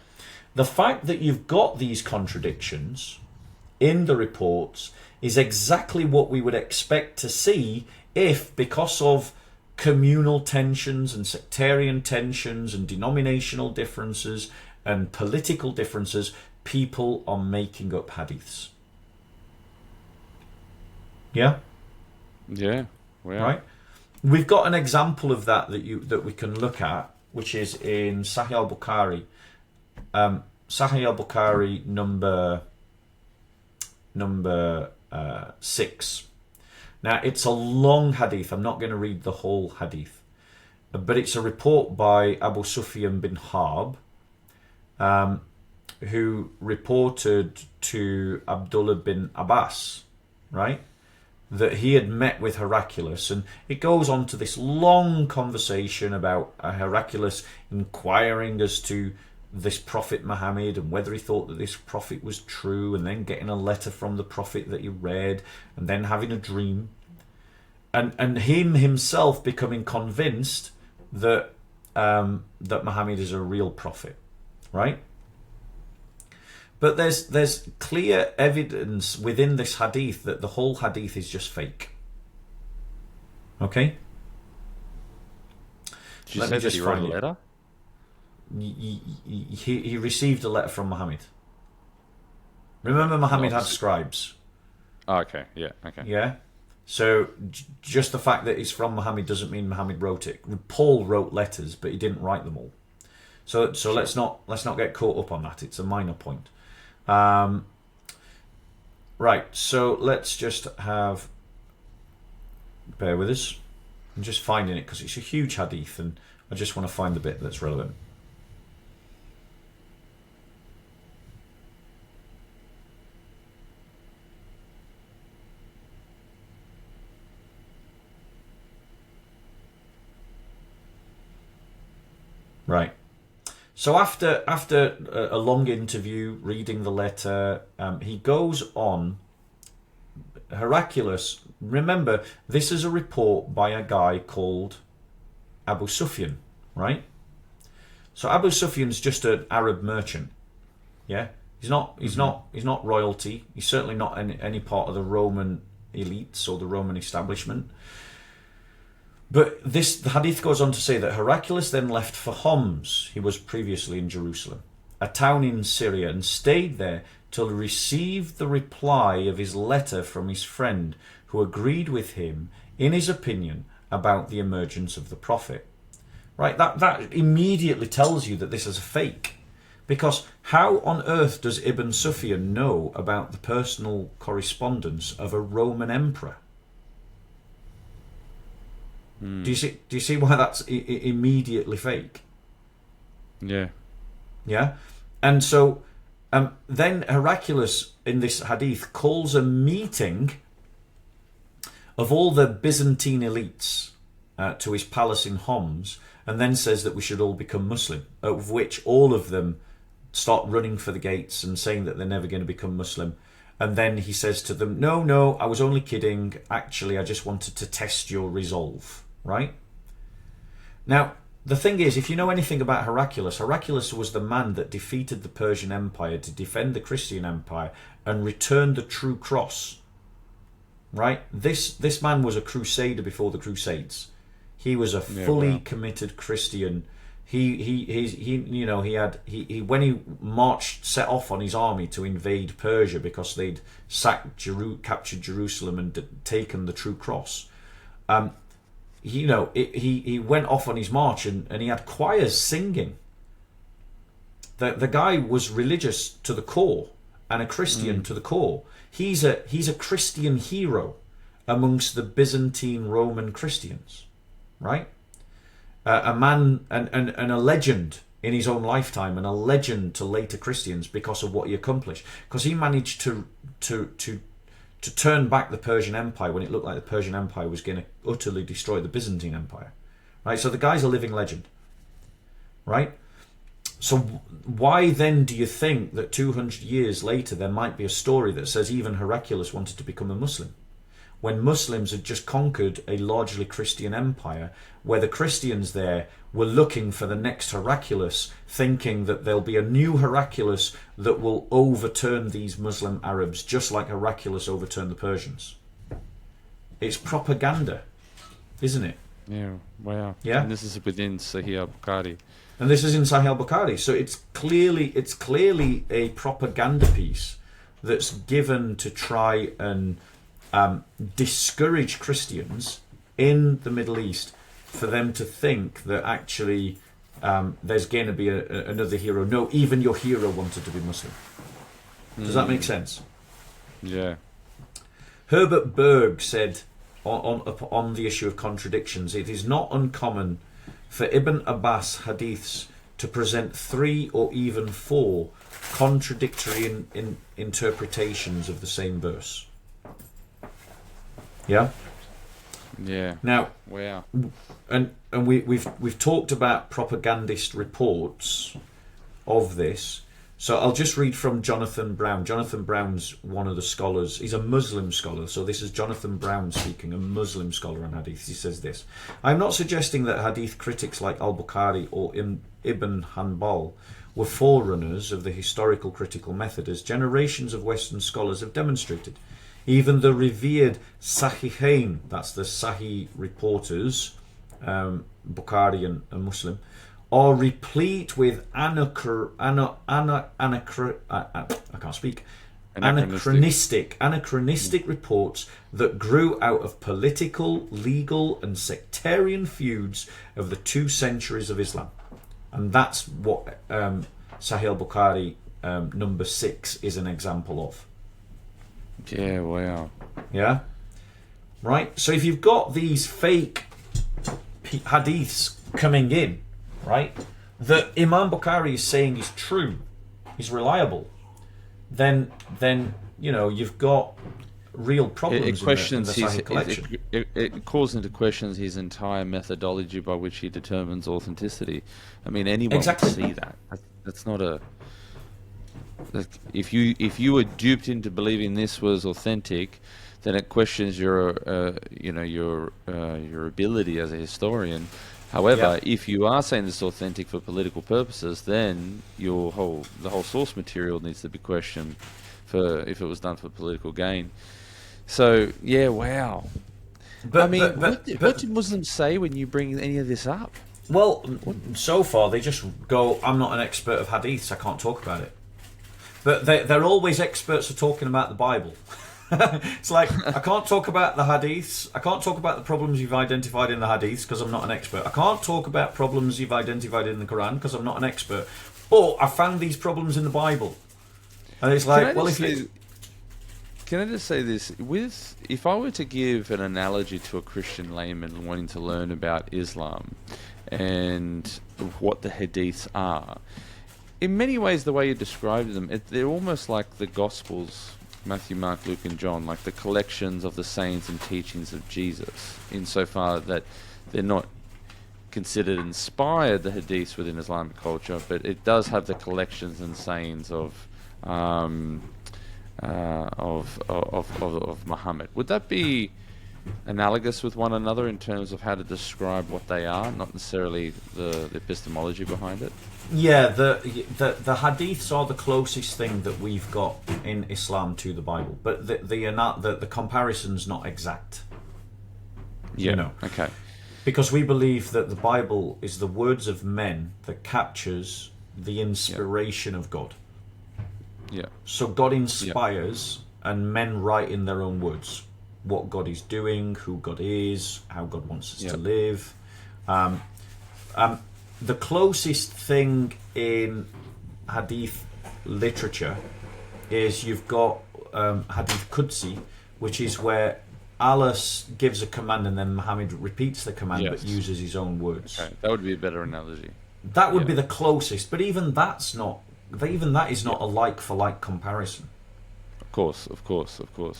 [SPEAKER 2] The fact that you've got these contradictions in the reports is exactly what we would expect to see if, because of communal tensions and sectarian tensions and denominational differences and political differences, people are making up hadiths. Yeah?
[SPEAKER 1] Yeah. Wow.
[SPEAKER 2] Right? We've got an example of that we can look at, which is in Sahih al-Bukhari. Sahih al-Bukhari number 6. Now, it's a long hadith. I'm not going to read the whole hadith. But it's a report by Abu Sufyan bin Harb, who reported to Abdullah bin Abbas, right, that he had met with Heraclius. And it goes on to this long conversation about Heraclius inquiring as to this Prophet Muhammad and whether he thought that this prophet was true, and then getting a letter from the prophet that he read, and then having a dream, and him himself becoming convinced that that Muhammad is a real prophet, right? But there's clear evidence within this hadith that the whole hadith is just fake. Okay?
[SPEAKER 1] Did you
[SPEAKER 2] Let
[SPEAKER 1] say
[SPEAKER 2] me
[SPEAKER 1] that
[SPEAKER 2] just
[SPEAKER 1] he wrote a
[SPEAKER 2] find it.
[SPEAKER 1] letter?
[SPEAKER 2] He received a letter from Muhammad. Remember, Muhammad had scribes.
[SPEAKER 1] Oh, okay, yeah, okay.
[SPEAKER 2] Yeah? So just the fact that it's from Muhammad doesn't mean Muhammad wrote it. Paul wrote letters, but he didn't write them all. So
[SPEAKER 1] Sure.
[SPEAKER 2] let's not get caught up on that. It's a minor point. Right. So let's just bear with us. I'm just finding it because it's a huge hadith, and I just want to find the bit that's relevant. Right. So after a long interview, reading the letter, he goes on. Heraclius. Remember, this is a report by a guy called Abu Sufyan, right? So Abu Sufyan's just an Arab merchant. Yeah, he's not royalty. He's certainly not any part of the Roman elites or the Roman establishment. But the hadith goes on to say that Heraclius then left for Homs. He was previously in Jerusalem, a town in Syria, and stayed there till he received the reply of his letter from his friend, who agreed with him in his opinion about the emergence of the prophet. Right, that immediately tells you that this is a fake. Because how on earth does Ibn Sufyan know about the personal correspondence of a Roman emperor? Do you see why that's immediately fake?
[SPEAKER 1] Yeah.
[SPEAKER 2] Yeah, and so then Heraclius in this hadith calls a meeting of all the Byzantine elites to his palace in Homs, and then says that we should all become Muslim, of which all of them start running for the gates and saying that they're never going to become Muslim. And then he says to them, no, I was only kidding. Actually, I just wanted to test your resolve. Right? Now, the thing is, if you know anything about Heraclius, Heraclius was the man that defeated the Persian Empire to defend the Christian Empire and return the true cross. Right? This man was a crusader before the Crusades. He was a fully committed Christian. He when he set off on his army to invade Persia because they'd captured Jerusalem and taken the true cross. He went off on his march and he had choirs singing. The guy was religious to the core and a Christian to the core. He's a Christian hero amongst the Byzantine Roman Christians, right? A man and a legend in his own lifetime, and a legend to later Christians because of what he accomplished. Because he managed to turn back the Persian Empire when it looked like the Persian Empire was going to utterly destroy the Byzantine Empire. Right? So the guy's a living legend. Right? So why then do you think that 200 years later there might be a story that says even Heraclius wanted to become a Muslim? When Muslims had just conquered a largely Christian empire, where the Christians there were looking for the next Heraclius, thinking that there'll be a new Heraclius that will overturn these Muslim Arabs, just like Heraclius overturned the Persians. It's propaganda, isn't it?
[SPEAKER 1] Yeah, wow.
[SPEAKER 2] Yeah?
[SPEAKER 1] And this is within Sahih al-Bukhari.
[SPEAKER 2] And this is in Sahih al-Bukhari. So it's clearly a propaganda piece that's given to try and discourage Christians in the Middle East, for them to think that actually there's going to be another hero. No, even your hero wanted to be Muslim. Does that make sense?
[SPEAKER 1] Yeah.
[SPEAKER 2] Herbert Berg said on the issue of contradictions, it is not uncommon for Ibn Abbas hadiths to present 3 or even 4 contradictory interpretations of the same verse. Yeah.
[SPEAKER 1] Yeah.
[SPEAKER 2] Now,
[SPEAKER 1] wow.
[SPEAKER 2] And we've talked about propagandist reports of this. So I'll just read from Jonathan Brown. Jonathan Brown's one of the scholars. He's a Muslim scholar. So this is Jonathan Brown speaking, a Muslim scholar on hadith. He says this: I'm not suggesting that hadith critics like al-Bukhari or Ibn Hanbal were forerunners of the historical critical method, as generations of Western scholars have demonstrated. Even the revered Sahihain, that's the Sahih reporters, Bukhari and Muslim, are replete with I can't speak. Anachronistic reports that grew out of political, legal, and sectarian feuds of the 2 centuries of Islam. And that's what Sahih Bukhari number 6 is an example of.
[SPEAKER 1] Yeah, wow.
[SPEAKER 2] Yeah? Right? So if you've got these fake hadiths coming in, right, that Imam Bukhari is saying is true, is reliable, then you've got real problems in the Sahih collection.
[SPEAKER 1] It calls into questions his entire methodology by which he determines authenticity. I mean, anyone would see that. That's not a... If you were duped into believing this was authentic, then it questions your ability as a historian. However, if you are saying this is authentic for political purposes, then the whole source material needs to be questioned for if it was done for political gain. So yeah, wow. But what do Muslims say when you bring any of this up?
[SPEAKER 2] Well, so far they just go, "I'm not an expert of hadiths, I can't talk about it." But they're always experts at talking about the Bible. It's like, I can't talk about the hadiths. I can't talk about the problems you've identified in the hadiths because I'm not an expert. I can't talk about problems you've identified in the Quran because I'm not an expert. But I found these problems in the Bible. And it's like,
[SPEAKER 1] Can I just say this? If I were to give an analogy to a Christian layman wanting to learn about Islam and what the hadiths are, in many ways the way you described them, they're almost like the Gospels, Matthew, Mark, Luke, and John, like the collections of the sayings and teachings of Jesus, insofar that they're not considered inspired, the hadiths within Islamic culture, but it does have the collections and sayings of Muhammad. Would that be analogous with one another in terms of how to describe what they are, not necessarily the epistemology behind it?
[SPEAKER 2] Yeah, the hadiths are the closest thing that we've got in Islam to the Bible, but the comparison's not exact.
[SPEAKER 1] Yeah. Okay.
[SPEAKER 2] Because we believe that the Bible is the words of men that captures the inspiration of God.
[SPEAKER 1] Yeah.
[SPEAKER 2] So God inspires, and men write in their own words what God is doing, who God is, how God wants us to live. The closest thing in hadith literature is you've got hadith Qudsi, which is where Allah gives a command and then Muhammad repeats the command but uses his own words.
[SPEAKER 1] Okay. That would be a better analogy.
[SPEAKER 2] That would be the closest, but even that is not a like for like comparison.
[SPEAKER 1] Of course.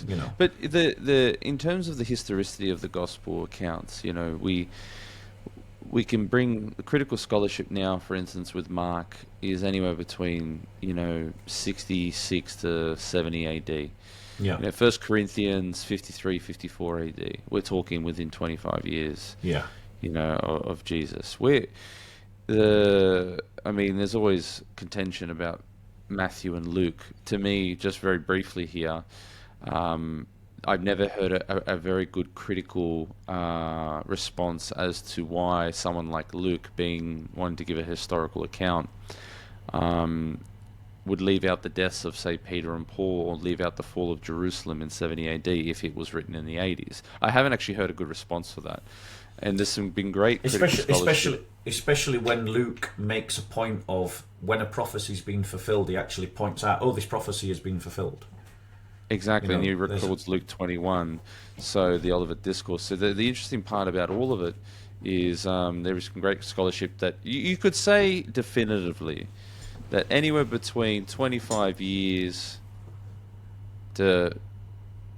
[SPEAKER 2] You know.
[SPEAKER 1] But the in terms of the historicity of the gospel accounts, we can bring critical scholarship now, for instance, with Mark, is anywhere between 66 to 70 AD.
[SPEAKER 2] Yeah.
[SPEAKER 1] 1 Corinthians 53, 54 AD. We're talking within 25 years.
[SPEAKER 2] Yeah.
[SPEAKER 1] Of Jesus. There's always contention about Matthew and Luke. To me, just very briefly here, I've never heard a very good critical response as to why someone like Luke, wanting to give a historical account, would leave out the deaths of, say, Peter and Paul, or leave out the fall of Jerusalem in 70 AD if it was written in the 80s. I haven't actually heard a good response for that. And there's been great
[SPEAKER 2] especially when Luke makes a point of when a prophecy's been fulfilled, he actually points out, this prophecy has been fulfilled.
[SPEAKER 1] Exactly, and he records Luke 21, so the Olivet Discourse. So the interesting part about all of it is there is some great scholarship that you could say definitively that anywhere between 25 years to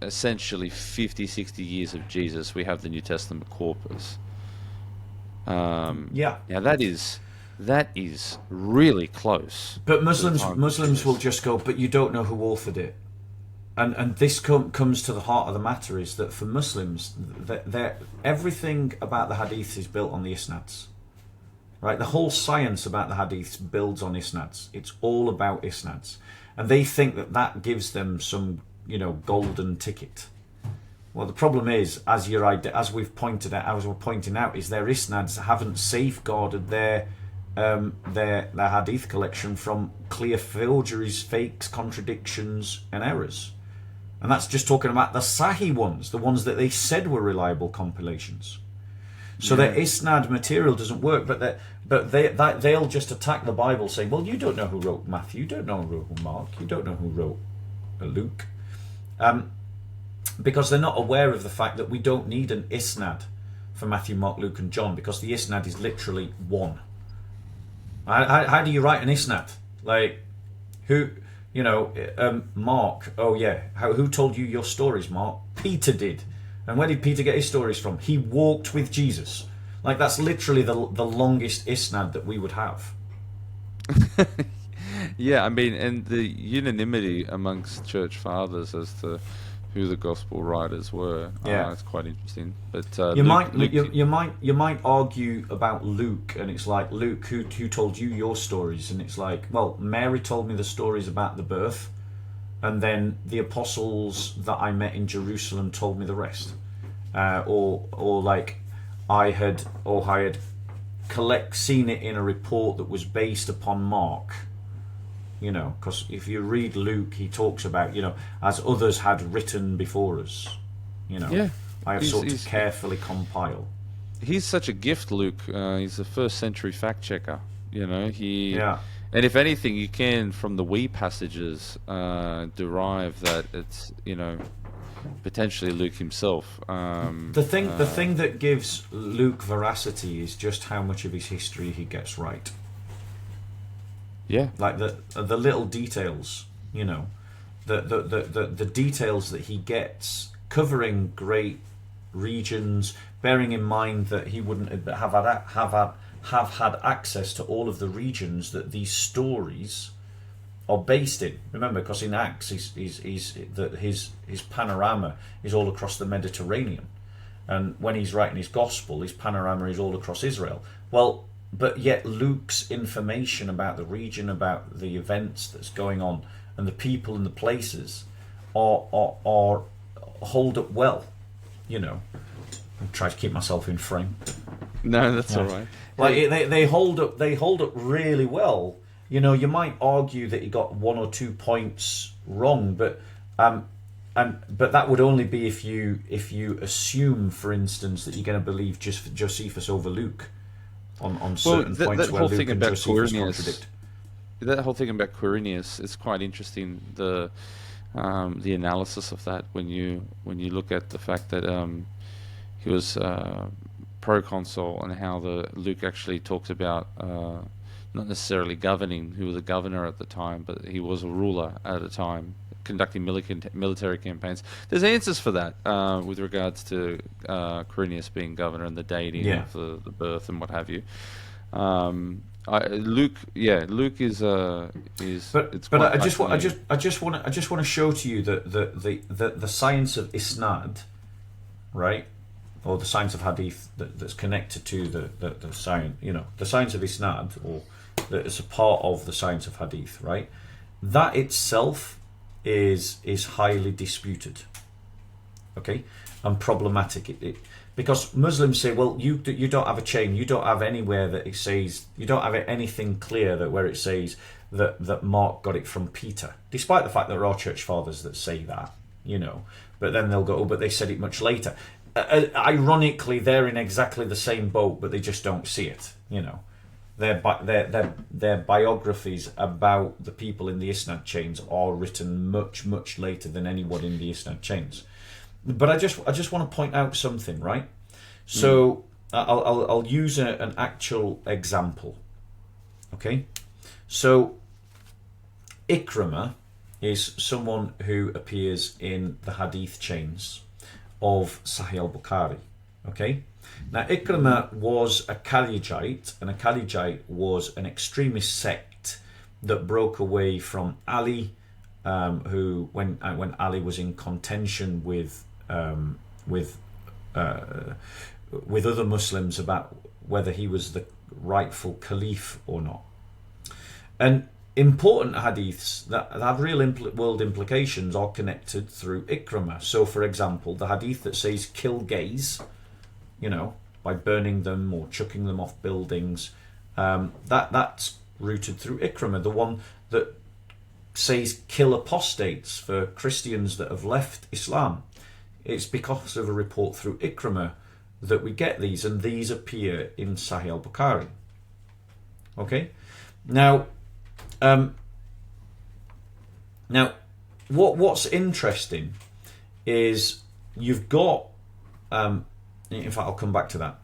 [SPEAKER 1] essentially 50, 60 years of Jesus, we have the New Testament corpus. Now that is really close.
[SPEAKER 2] But Muslims will just go, but you don't know who authored it. And this comes to the heart of the matter, is that for Muslims, everything about the hadiths is built on the isnads. Right? The whole science about the hadiths builds on isnads. It's all about isnads. And they think that gives them some golden ticket. Well, the problem is, as we've pointed out, as we're pointing out, is their isnads haven't safeguarded their hadith collection from clear forgeries, fakes, contradictions, and errors. And that's just talking about the Sahih ones, the ones that they said were reliable compilations. So their isnad material doesn't work, but they'll just attack the Bible, saying, "Well, you don't know who wrote Matthew, you don't know who wrote Mark, you don't know who wrote Luke," because they're not aware of the fact that we don't need an isnad for Matthew, Mark, Luke, and John, because the isnad is literally one. How do you write an isnad? Like, who? Mark. Oh yeah. Who told you your stories, Mark? Peter did. And where did Peter get his stories from? He walked with Jesus. Like, that's literally the longest isnad that we would have.
[SPEAKER 1] Yeah, I mean, and the unanimity amongst church fathers as to who the gospel writers were, it's quite interesting. But
[SPEAKER 2] you might argue about Luke, and it's like, Luke, who told you your stories? And it's like, well, Mary told me the stories about the birth, and then the apostles that I met in Jerusalem told me the rest. Or like I had seen it in a report that was based upon Mark. Because if you read Luke, he talks about, as others had written before us. I have sought to carefully compile.
[SPEAKER 1] He's such a gift, Luke. He's a first century fact checker. And if anything, you can, from the we passages, derive that it's, potentially Luke himself.
[SPEAKER 2] The thing that gives Luke veracity is just how much of his history he gets right.
[SPEAKER 1] Yeah,
[SPEAKER 2] like the little details, the details that he gets, covering great regions, bearing in mind that he wouldn't have had access to all of the regions that these stories are based in. Remember, because in Acts, his panorama is all across the Mediterranean, and when he's writing his gospel, his panorama is all across Israel. Well, but yet Luke's information about the region, about the events that's going on, and the people and the places are hold up well. I'm trying to keep myself in frame.
[SPEAKER 1] No, that's all right.
[SPEAKER 2] Like they hold up really well. You might argue that he got 1 or 2 points wrong, but that would only be if you assume, for instance, that you're going to believe Josephus over Luke on certain points where Luke and Josephus contradict.
[SPEAKER 1] That whole thing about Quirinius is quite interesting. The analysis of that, when you look at the fact that he was proconsul, and how Luke actually talks about not necessarily governing, who was a governor at the time, but he was a ruler at a time, conducting military campaigns. There's answers for that with regards to Quirinius being governor and the dating of the birth and what have you. Luke is. But
[SPEAKER 2] I just want to show to you that the science of isnad, right, or the science of hadith that's connected to the science, the science of isnad, or that is a part of the science of hadith, right? That itself is highly disputed, okay, and problematic. Because Muslims say, well, you don't have a chain, you don't have anywhere that it says, you don't have anything clear where it says that Mark got it from Peter, despite the fact that there are church fathers that say that, but then they'll go, oh, but they said it much later. Ironically, they're in exactly the same boat, but they just don't see it, Their biographies about the people in the Isnad chains are written much, much later than anyone in the Isnad chains. But I just want to point out something, right? So I'll use an actual example. Okay, so Ikrimah is someone who appears in the Hadith chains of Sahih al-Bukhari. Okay, now Ikrimah was a Khalijite, and a Khalijite was an extremist sect that broke away from Ali, who when Ali was in contention with other Muslims about whether he was the rightful caliph or not. And important hadiths that have real world implications are connected through Ikramah. So, for example, the hadith that says kill gays, by burning them or chucking them off buildings, that's rooted through Ikramah. The one that says kill apostates for Christians that have left Islam, it's because of a report through Ikramah that we get these, and these appear in Sahih al-Bukhari. Okay? Now, what's interesting is you've got, in fact, I'll come back to that.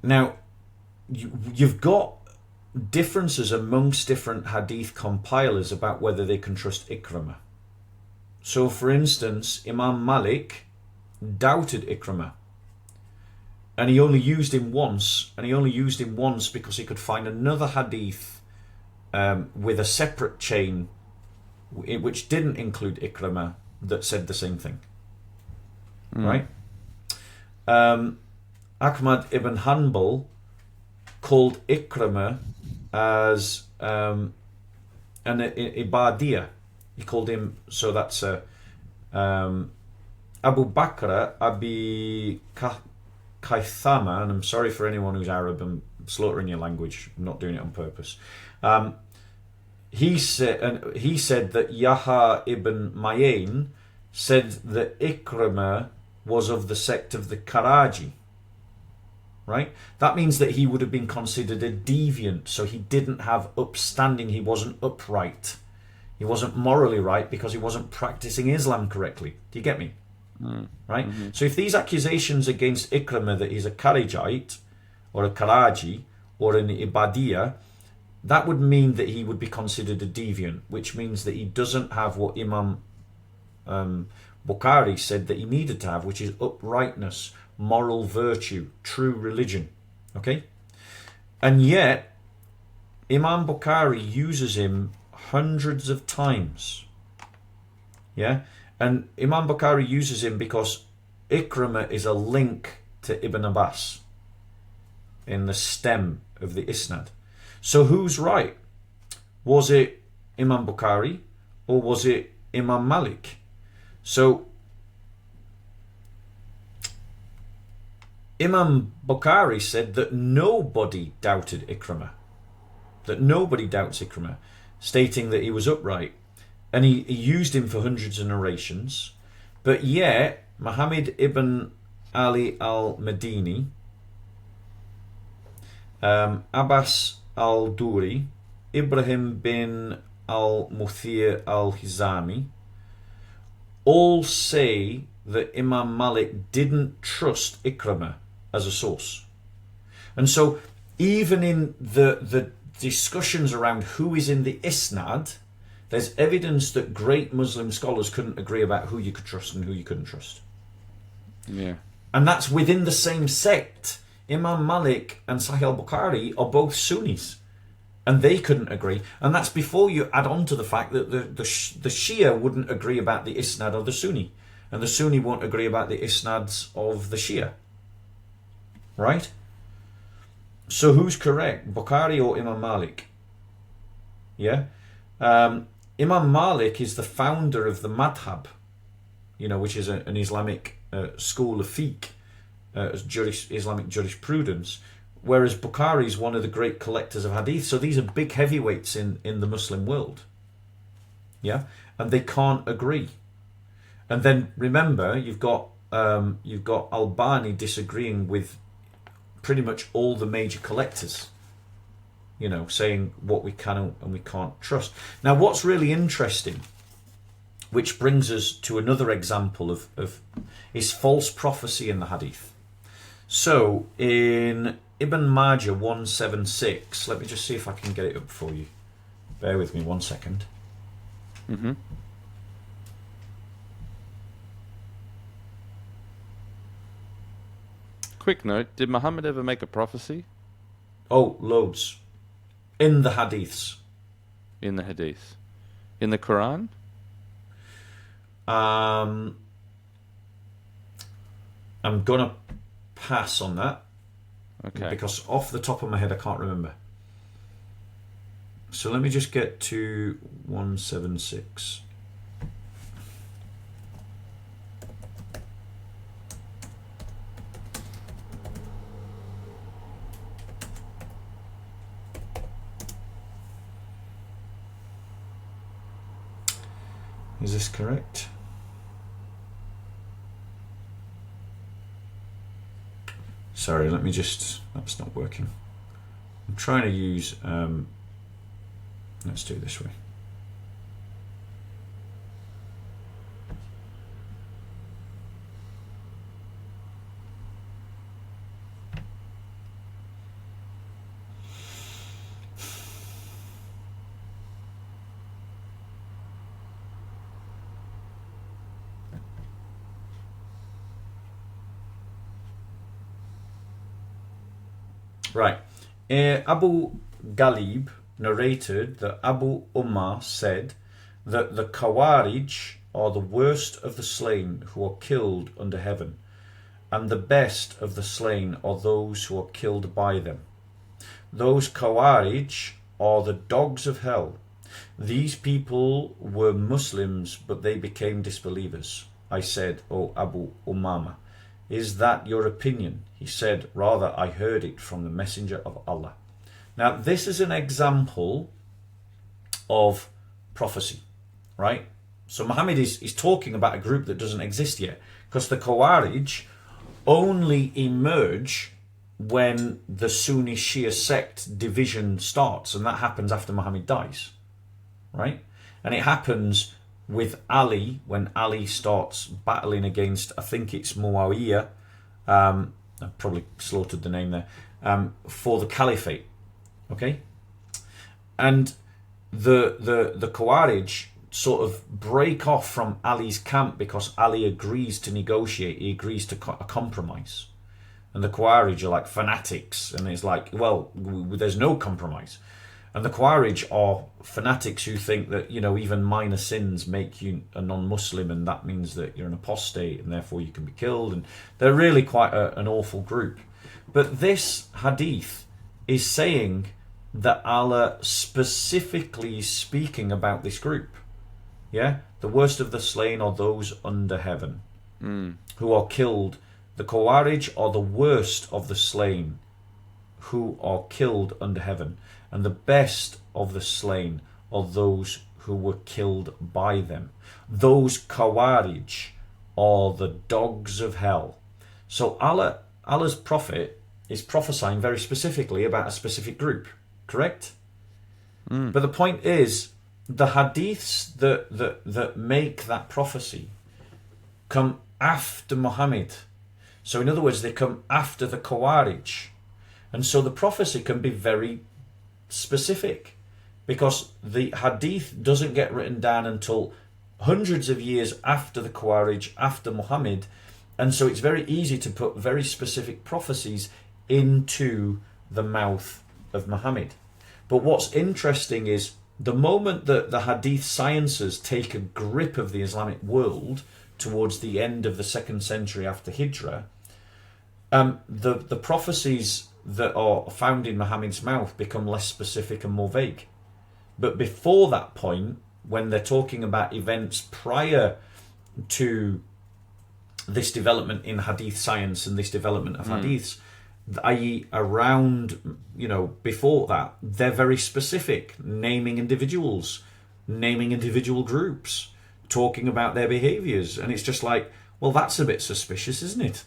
[SPEAKER 2] Now, you've got differences amongst different hadith compilers about whether they can trust Ikramah. So, for instance, Imam Malik doubted Ikramah, and he only used him once, because he could find another hadith with a separate chain which didn't include Ikramah that said the same thing. Right? Ahmad ibn Hanbal called Ikramah as an Ibadiyah. He called him, so that's Abu Bakr Abi Kaithama, and I'm sorry for anyone who's Arab, I'm slaughtering your language, I'm not doing it on purpose. He said that Yahya ibn Ma'in said that Ikramah was of the sect of the Karaji. Right? That means that he would have been considered a deviant, so he didn't have upstanding, he wasn't upright. He wasn't morally right because he wasn't practicing Islam correctly. Do you get me? Right? Mm-hmm. So if these accusations against Ikramah that he's a Karijite or a Karaji or an Ibadiyah, that would mean that he would be considered a deviant, which means that he doesn't have what Imam Bukhari said that he needed to have, which is uprightness, moral virtue, true religion. Okay? And yet, Imam Bukhari uses him hundreds of times. Yeah? And Imam Bukhari uses him because Ikramah is a link to Ibn Abbas in the stem of the Isnad. So who's right? Was it Imam Bukhari or was it Imam Malik? So Imam Bukhari said that nobody doubted Ikramah, that nobody doubts Ikramah, stating that he was upright, and he used him for hundreds of narrations. But yet Muhammad ibn Ali al-Madini, Abbas al-Duri, Ibrahim bin al-Muthir al-Hizami all say that Imam Malik didn't trust Ikramah as a source. And so even in the discussions around who is in the Isnad, there's evidence that great Muslim scholars couldn't agree about who you could trust and who you couldn't trust.
[SPEAKER 1] Yeah.
[SPEAKER 2] And that's within the same sect. Imam Malik and Sahih al-Bukhari are both Sunnis, and they couldn't agree. And that's before you add on to the fact that the Shia wouldn't agree about the Isnad of the Sunni, and the Sunni won't agree about the Isnads of the Shia. Right? So who's correct, Bukhari or Imam Malik? Yeah? Imam Malik is the founder of the madhab, which is an Islamic school of fiqh, Islamic jurisprudence, whereas Bukhari is one of the great collectors of hadith. So these are big heavyweights in the Muslim world. Yeah? And they can't agree. And then remember, you've got Albani disagreeing with pretty much all the major collectors, saying what we can and we can't trust. Now, what's really interesting, which brings us to another example of is false prophecy in the hadith. So, in Ibn Majah 176, let me just see if I can get it up for you. Bear with me 1 second.
[SPEAKER 1] Mm-hmm. Quick note, did Muhammad ever make a prophecy?
[SPEAKER 2] Oh, loads. In the hadiths.
[SPEAKER 1] In the hadith. In the Quran?
[SPEAKER 2] I'm going to pass on that.
[SPEAKER 1] Okay.
[SPEAKER 2] Because off the top of my head, I can't remember. So let me just get to 176. Is this correct? Sorry, let me just... That's not working. I'm trying to use... let's do it this way. Right. Abu Ghalib narrated that Abu Ummah said that the Khawarij are the worst of the slain who are killed under heaven, and the best of the slain are those who are killed by them. Those Khawarij are the dogs of hell. These people were Muslims, but they became disbelievers. I said, O Abu Ummah, is that your opinion? He said, rather, I heard it from the Messenger of Allah. Now, this is an example of prophecy, right? So Muhammad is talking about a group that doesn't exist yet, because the Khawarij only emerge when the Sunni Shia sect division starts, and that happens after Muhammad dies, right? And it happens with Ali, when Ali starts battling against, I think it's Muawiyah, I probably slaughtered the name there, for the caliphate, okay? And the Khawarij sort of break off from Ali's camp because Ali agrees to negotiate, he agrees to a compromise. And the Khawarij are like fanatics, and it's like, well, there's no compromise. And the Khawarij are fanatics who think that, you know, even minor sins make you a non-Muslim, and that means that you're an apostate and therefore you can be killed. And they're really quite an awful group. But this hadith is saying that Allah specifically is speaking about this group. Yeah? The worst of the slain are those under heaven who are killed. The Khawarij are the worst of the slain who are killed under heaven. And the best of the slain are those who were killed by them. Those Khawarij are the dogs of hell. So Allah's prophet is prophesying very specifically about a specific group, correct? But the point is, the hadiths that make that prophecy come after Muhammad. So in other words, they come after the Khawarij. And so the prophecy can be very specific, because the hadith doesn't get written down until hundreds of years after the Khawarij, after Muhammad, and so it's very easy to put very specific prophecies into the mouth of Muhammad. But what's interesting is the moment that the hadith sciences take a grip of the Islamic world towards the end of the 2nd century after Hijrah, the prophecies that are found in Muhammad's mouth become less specific and more vague. But before that point, when they're talking about events prior to this development in hadith science and this development of hadiths, i.e. around, before that, they're very specific, naming individuals, naming individual groups, talking about their behaviours. And it's just like, well, that's a bit suspicious, isn't it?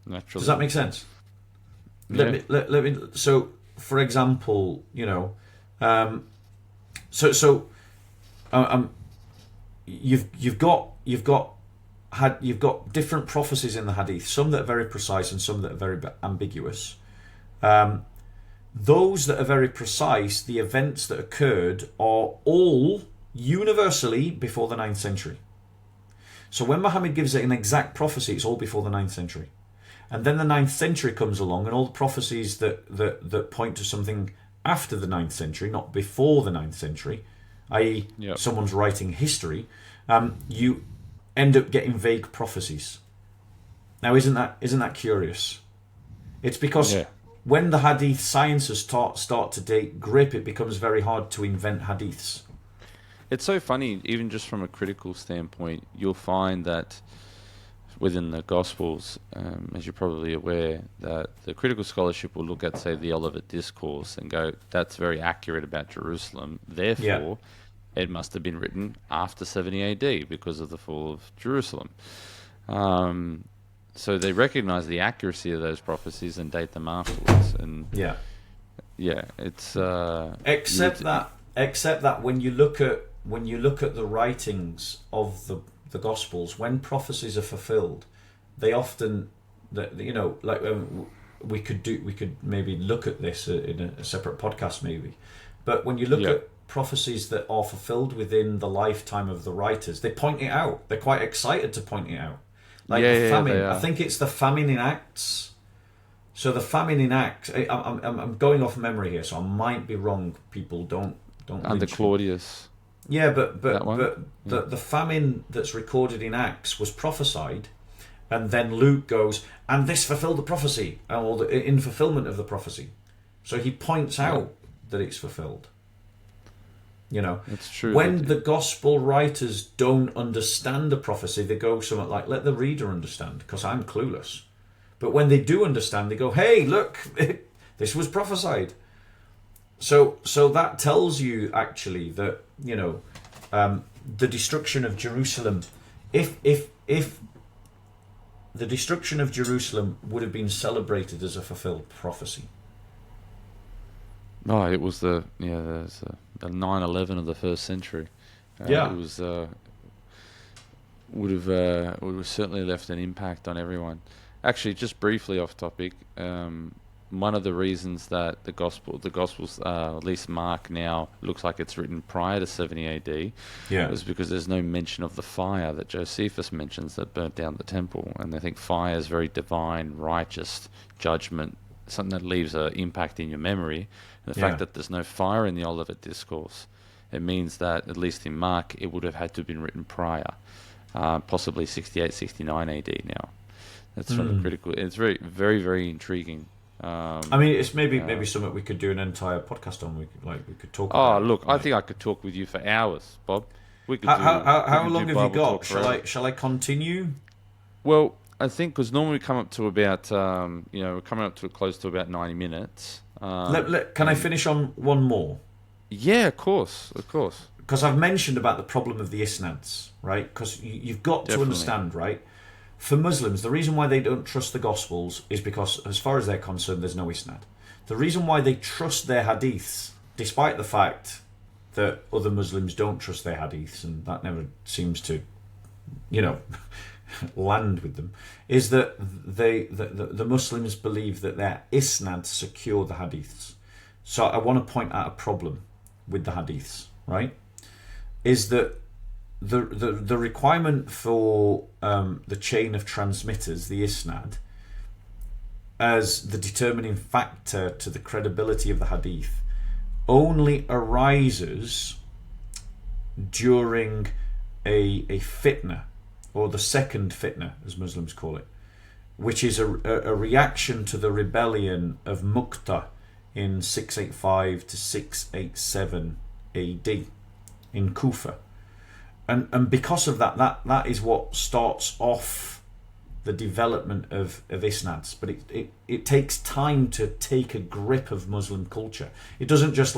[SPEAKER 1] Naturally.
[SPEAKER 2] Does that make sense?
[SPEAKER 1] Yeah.
[SPEAKER 2] Let me. So, for example, you've got different prophecies in the hadith. Some that are very precise and some that are very ambiguous. Those that are very precise, the events that occurred are all universally before the 9th century. So when Muhammad gives an exact prophecy, it's all before the 9th century. And then the 9th century comes along, and all the prophecies that point to something after the 9th century, not before the 9th century, i.e. someone's writing history, you end up getting vague prophecies. Now, isn't that curious? It's because when the hadith sciences start to take grip, it becomes very hard to invent hadiths.
[SPEAKER 1] It's so funny, even just from a critical standpoint, you'll find that within the Gospels, as you're probably aware, that the critical scholarship will look at, say, the Olivet Discourse and go, that's very accurate about Jerusalem. Therefore, it must have been written after 70 AD because of the fall of Jerusalem. So they recognize the accuracy of those prophecies and date them afterwards. And
[SPEAKER 2] Yeah.
[SPEAKER 1] it's
[SPEAKER 2] Except that when you look at the writings of the Gospels, when prophecies are fulfilled, they often, we could maybe look at this in a separate podcast maybe, but when you look at prophecies that are fulfilled within the lifetime of the writers, they point it out. They're quite excited to point it out. Like the famine, I think it's the famine in Acts. So the famine in Acts, I'm going off memory here, so I might be wrong. People don't
[SPEAKER 1] under Claudius.
[SPEAKER 2] Yeah, but the famine that's recorded in Acts was prophesied, and then Luke goes, and this fulfilled the prophecy, or in fulfillment of the prophecy. So he points out that it's fulfilled.
[SPEAKER 1] It's true.
[SPEAKER 2] When the gospel writers don't understand the prophecy, they go something like, let the reader understand, because I'm clueless. But when they do understand, they go, hey, look, this was prophesied. So that tells you actually that, the destruction of Jerusalem, if the destruction of Jerusalem would have been celebrated as a fulfilled prophecy.
[SPEAKER 1] Oh, it was the 9/11 of the first century. It was would have certainly left an impact on everyone. Actually, just briefly off topic, one of the reasons that the Gospels, at least Mark now looks like it's written prior to 70 AD, was because there's no mention of the fire that Josephus mentions that burnt down the temple, and they think fire is very divine, righteous judgment, something that leaves an impact in your memory. And the fact that there's no fire in the Olivet Discourse, it means that, at least in Mark, it would have had to have been written prior, possibly 68, 69 AD now. That's from the critical. It's very, very, very intriguing.
[SPEAKER 2] It's maybe something we could do an entire podcast on. We could talk about.
[SPEAKER 1] Oh, look, I think I could talk with you for hours, Bob. We could
[SPEAKER 2] how long have you got? Shall I continue?
[SPEAKER 1] Well, I think because normally we come up to about, we're coming up to close to about 90 minutes.
[SPEAKER 2] Can I finish on one more?
[SPEAKER 1] Yeah, of course.
[SPEAKER 2] Because I've mentioned about the problem of the isnads, right? Because you've got to understand, right? For Muslims, the reason why they don't trust the Gospels is because, as far as they're concerned, there's no isnad. The reason why they trust their hadiths, despite the fact that other Muslims don't trust their hadiths, and that never seems to, land with them, is that the Muslims believe that their isnad secure the hadiths. So I want to point out a problem with the hadiths, right? Is that the requirement for the chain of transmitters, the isnad, as the determining factor to the credibility of the hadith, only arises during a fitna, or the second fitna, as Muslims call it, which is a reaction to the rebellion of Muqta in 685 to 687 AD in Kufa. And because of that is what starts off the development of isnads. But it takes time to take a grip of Muslim culture. It doesn't just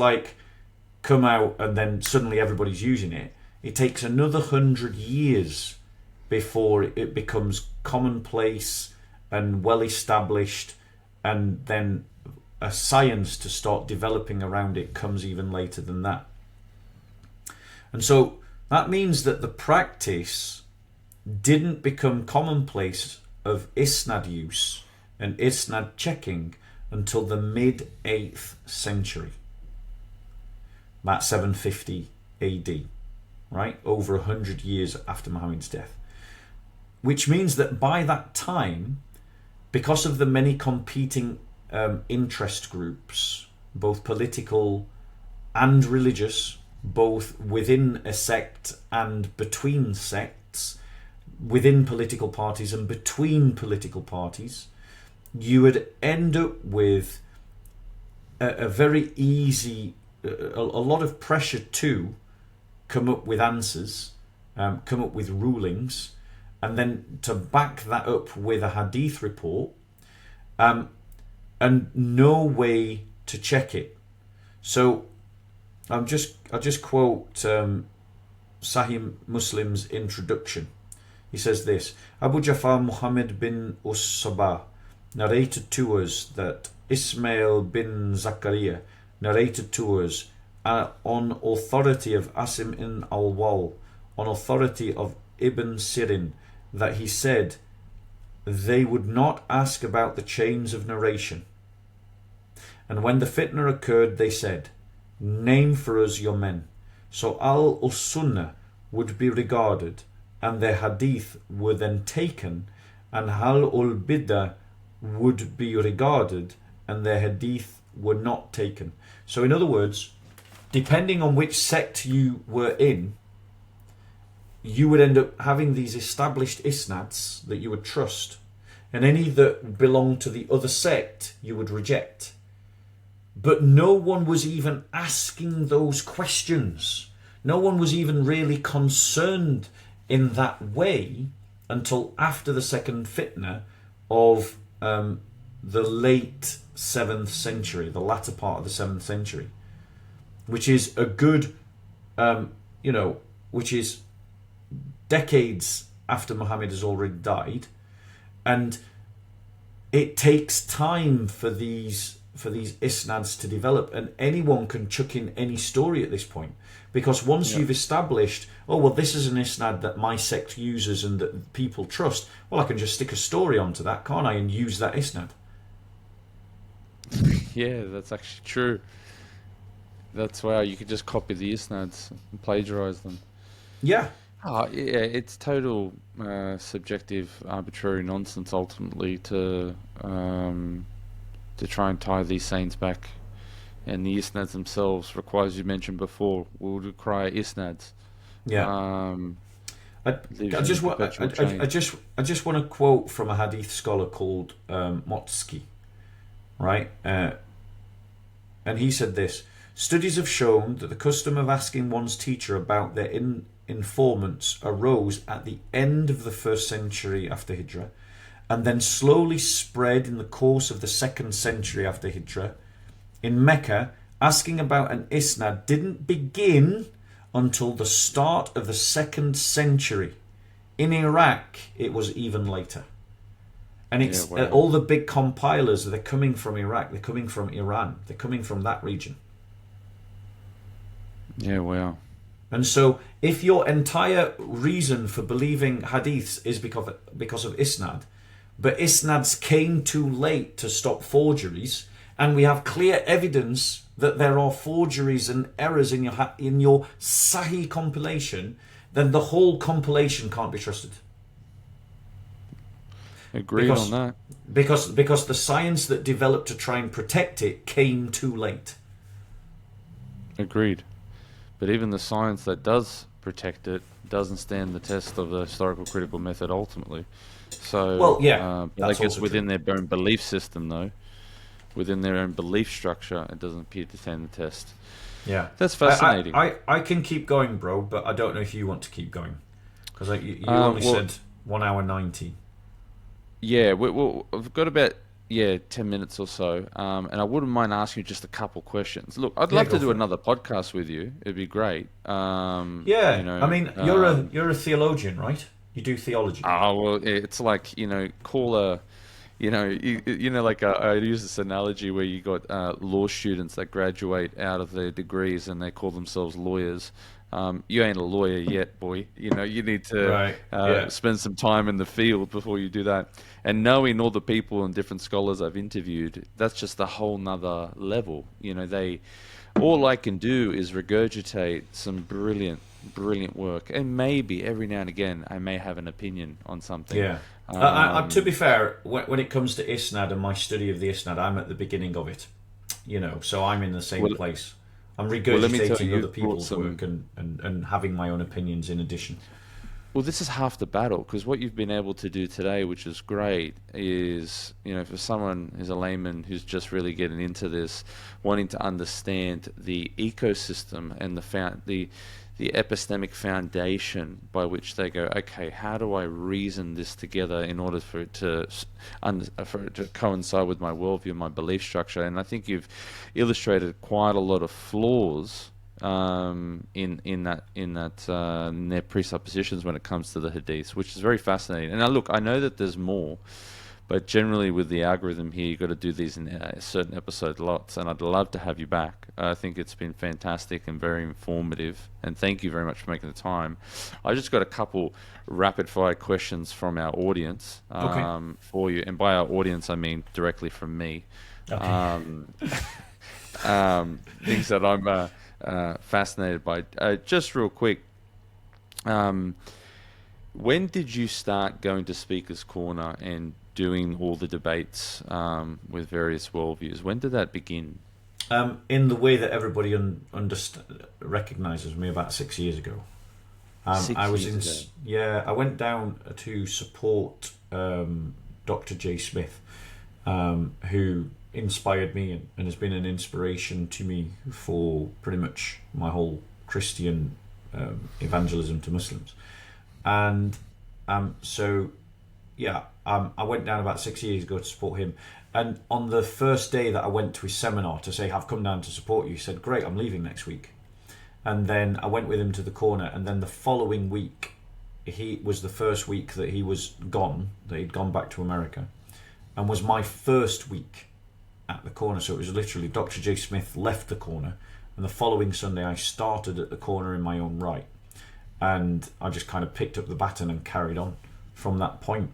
[SPEAKER 2] come out and then suddenly everybody's using it. It takes another 100 years before it becomes commonplace and well established, and then a science to start developing around it comes even later than that. And so that means that the practice didn't become commonplace of isnad use and isnad checking until the mid 8th century. That's 750 AD, right? Over 100 years after Muhammad's death. Which means that by that time, because of the many competing interest groups, both political and religious, both within a sect and between sects, within political parties and between political parties, you would end up with a very easy, a lot of pressure to come up with answers, come up with rulings, and then to back that up with a hadith report, and no way to check it. So I'll just quote Sahih Muslim's introduction. He says this: Abu Jafar Muhammad bin Usaba narrated to us that Ismail bin Zakaria narrated to us on authority of Asim ibn al-Wal, on authority of Ibn Sirin, that he said, they would not ask about the chains of narration. And when the fitna occurred, they said, name for us your men. So al-Sunnah would be regarded, and their hadith were then taken, and al-Bid'ah would be regarded, and their hadith were not taken. So in other words, depending on which sect you were in, you would end up having these established isnads that you would trust, and any that belonged to the other sect you would reject. But no one was even asking those questions. No one was even really concerned in that way until after the second fitna of the late 7th century, the latter part of the 7th century, which is a good, which is decades after Muhammad has already died, and it takes time for these isnads to develop, and anyone can chuck in any story at this point, because once you've established, oh well, this is an isnad that my sect uses and that people trust, well, I can just stick a story onto that, can't I, and use that isnad.
[SPEAKER 1] Yeah, that's actually true. That's why you could just copy the isnads and plagiarize them.
[SPEAKER 2] Yeah.
[SPEAKER 1] Oh, yeah, it's total subjective, arbitrary nonsense ultimately to try and tie these saints back. And the isnads themselves, requires, as you mentioned before, will require isnads.
[SPEAKER 2] Yeah. I just want to quote from a hadith scholar called Motsky, right? And he said this: studies have shown that the custom of asking one's teacher about their informants arose at the end of the 1st century after Hijrah, and then slowly spread in the course of the 2nd century after Hijrah. In Mecca, asking about an isnad didn't begin until the start of the 2nd century. In Iraq, it was even later. And it's all the big compilers, they're coming from Iraq, they're coming from Iran, they're coming from that region.
[SPEAKER 1] Yeah, wow.
[SPEAKER 2] And so, if your entire reason for believing hadiths is because of isnad, but isnads came too late to stop forgeries, and we have clear evidence that there are forgeries and errors in your Sahih compilation, then the whole compilation can't be trusted.
[SPEAKER 1] Agreed on that.
[SPEAKER 2] Because the science that developed to try and protect it came too late.
[SPEAKER 1] Agreed. But even the science that does protect it doesn't stand the test of the historical critical method ultimately. So,
[SPEAKER 2] well, yeah,
[SPEAKER 1] I guess within their own belief system, though, within their own belief structure, it doesn't appear to stand the test.
[SPEAKER 2] Yeah,
[SPEAKER 1] that's fascinating.
[SPEAKER 2] I can keep going, bro, but I don't know if you want to keep going, because you only said 1 hour 90.
[SPEAKER 1] Yeah, we've got about 10 minutes or so, and I wouldn't mind asking you just a couple questions. Look, I'd love to do another podcast with you. It'd be great.
[SPEAKER 2] I mean, you're a theologian, right? You do theology.
[SPEAKER 1] Oh well, it's like call a. Like I use this analogy where you got law students that graduate out of their degrees and they call themselves lawyers. You ain't a lawyer yet, boy. You need to spend some time in the field before you do that. And knowing all the people and different scholars I've interviewed, that's just a whole nother level. All I can do is regurgitate some brilliant work, and maybe every now and again I may have an opinion on something.
[SPEAKER 2] Yeah. To be fair, when it comes to isnad and my study of the isnad, I'm at the beginning of it. So I'm in the same place. I'm regurgitating other people's work and having my own opinions in addition.
[SPEAKER 1] Well, this is half the battle because what you've been able to do today, which is great, is, for someone who's a layman who's just really getting into this, wanting to understand the ecosystem and the epistemic foundation by which they go, okay, how do I reason this together in order for it to coincide with my worldview, my belief structure? And I think you've illustrated quite a lot of flaws in their presuppositions when it comes to the hadiths, which is very fascinating. And now, look, I know that there's more, but generally with the algorithm here, you've got to do these in certain episode lots. And I'd love to have you back. I think it's been fantastic and very informative. And thank you very much for making the time. I just got a couple rapid fire questions from our audience
[SPEAKER 2] Okay.
[SPEAKER 1] for you. And by our audience, I mean directly from me.
[SPEAKER 2] Okay.
[SPEAKER 1] Things that I'm fascinated by. Just real quick, when did you start going to Speaker's Corner and doing all the debates with various worldviews? When did that begin?
[SPEAKER 2] In the way that everybody recognizes me, about 6 years ago. I was
[SPEAKER 1] 6 years ago.
[SPEAKER 2] Yeah, I went down to support Dr. J. Smith, who inspired me and has been an inspiration to me for pretty much my whole Christian evangelism to Muslims. And so, yeah, I went down about 6 years ago to support him. And on the first day that I went to his seminar to say, I've come down to support you, he said, great, I'm leaving next week. And then I went with him to the corner, and then the following week, he was the first week that he was gone, that he'd gone back to America, and was my first week at the corner. So it was literally Dr. J. Smith left the corner, and the following Sunday I started at the corner in my own right, and I just kind of picked up the baton and carried on from that point.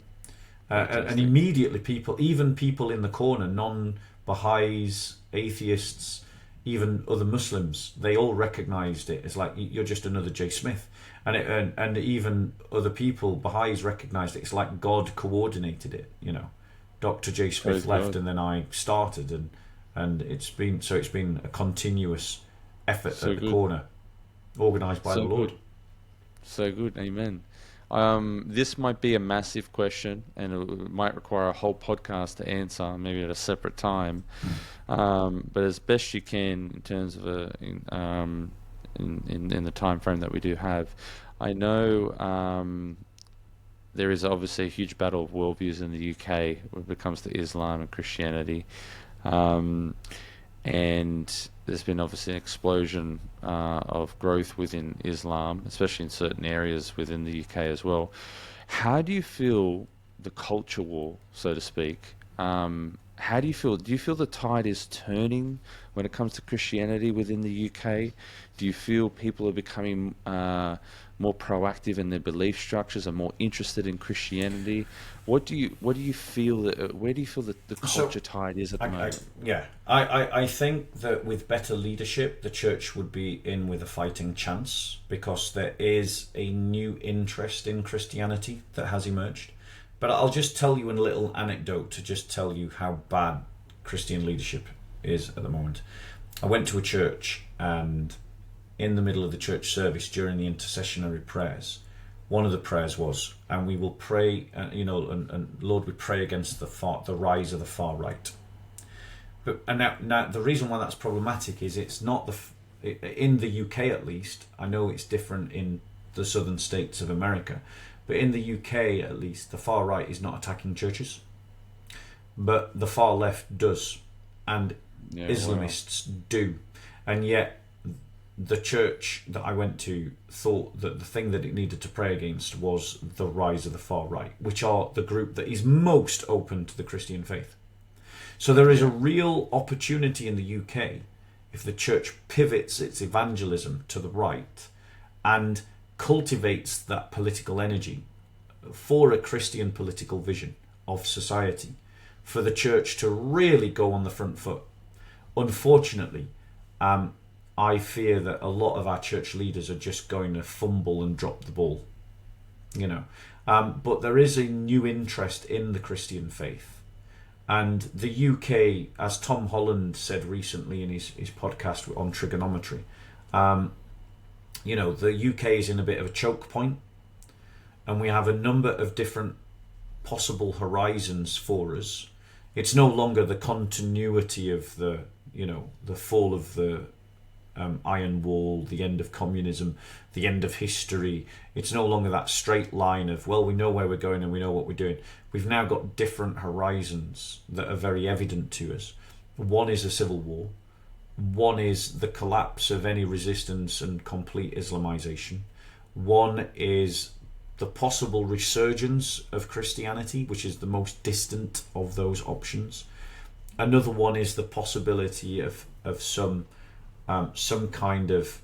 [SPEAKER 2] And immediately even people in the corner, non-Baha'is, atheists, even other Muslims, they all recognised it as like, you're just another J. Smith. And even other people, Baha'is, recognised it. It's like God coordinated it, Dr. J. Smith left, and then I started, and it's been a continuous effort at the corner, organised by the Lord.
[SPEAKER 1] Good. So good, amen. This might be a massive question, and it might require a whole podcast to answer, maybe at a separate time. But as best you can, in terms of in the time frame that we do have, I know there is obviously a huge battle of worldviews in the UK when it comes to Islam and Christianity. And there's been obviously an explosion of growth within Islam, especially in certain areas within the UK as well. How do you feel the culture war, so to speak? How do you feel? Do you feel the tide is turning when it comes to Christianity within the UK? Do you feel people are becoming more proactive in their belief structures, are more interested in Christianity? What do you feel that? Where do you feel that the culture tide is at the moment?
[SPEAKER 2] I think that with better leadership, the church would be in with a fighting chance, because there is a new interest in Christianity that has emerged. But I'll just tell you a little anecdote to just tell you how bad Christian leadership is at the moment. I went to a church, and in the middle of the church service, during the intercessionary prayers, one of the prayers was, and we will pray, and Lord, we pray against the rise of the far right. But now the reason why that's problematic is it's not in the UK, at least. I know it's different in the southern states of America, but in the UK, at least, the far right is not attacking churches, but the far left does, and Islamists do. And yet the church that I went to thought that the thing that it needed to pray against was the rise of the far right, which are the group that is most open to the Christian faith. So there is a real opportunity in the UK if the church pivots its evangelism to the right and cultivates that political energy for a Christian political vision of society, for the church to really go on the front foot. Unfortunately, I fear that a lot of our church leaders are just going to fumble and drop the ball, but there is a new interest in the Christian faith. And the UK, as Tom Holland said recently in his podcast on trigonometry, the UK is in a bit of a choke point. and we have a number of different possible horizons for us. It's no longer the continuity of the fall of the Iron Wall, the end of communism, the end of history. It's no longer that straight line of, well, we know where we're going and we know what we're doing. We've now got different horizons that are very evident to us. One is a civil war. One is the collapse of any resistance and complete Islamization. One is the possible resurgence of Christianity, which is the most distant of those options. Another one is the possibility of some kind of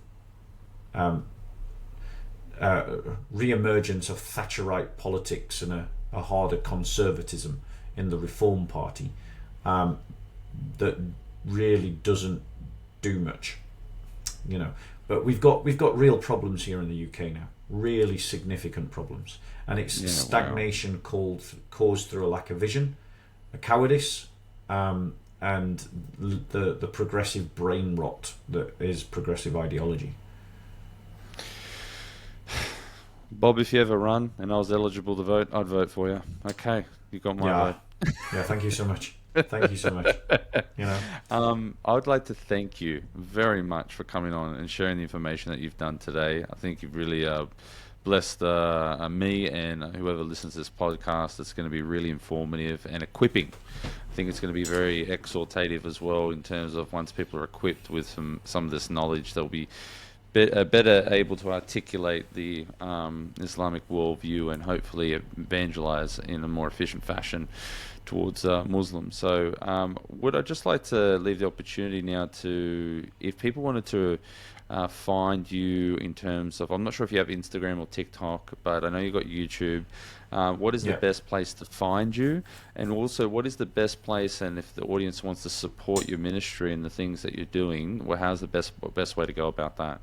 [SPEAKER 2] re-emergence of Thatcherite politics and a harder conservatism in the Reform Party that really doesn't do much, But we've got real problems here in the UK now, really significant problems, and it's stagnation caused through a lack of vision, a cowardice, and the progressive brain rot that is progressive ideology.
[SPEAKER 1] Bob, if you ever run and I was eligible to vote, I'd vote for you. Okay, you got my vote.
[SPEAKER 2] Yeah, thank you so much. Thank you so much.
[SPEAKER 1] I would like to thank you very much for coming on and sharing the information that you've done today. I think you've really blessed me and whoever listens to this podcast. It's going to be really informative and equipping. I think it's going to be very exhortative as well in terms of once people are equipped with some of this knowledge, they'll be better able to articulate the Islamic worldview and hopefully evangelize in a more efficient fashion towards Muslims. So would I just like to leave the opportunity now to, if people wanted to find you in terms of, I'm not sure if you have Instagram or TikTok, but I know you've got YouTube. What is the best place to find you? And also, what is the best place, and if the audience wants to support your ministry and the things that you're doing, well, how's the best way to go about that?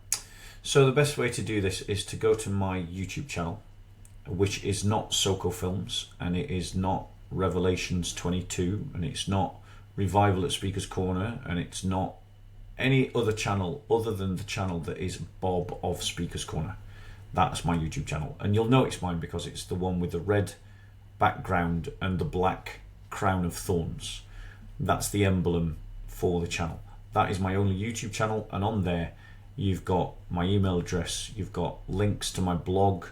[SPEAKER 2] So the best way to do this is to go to my YouTube channel, which is not Soko Films, and it is not Revelations 22, and it's not Revival at Speaker's Corner, and it's not any other channel other than the channel that is Bob of Speaker's Corner. That's my YouTube channel, and you'll know it's mine because it's the one with the red background and the black crown of thorns. That's the emblem for the channel. That is my only YouTube channel, and on there you've got my email address, you've got links to my blog,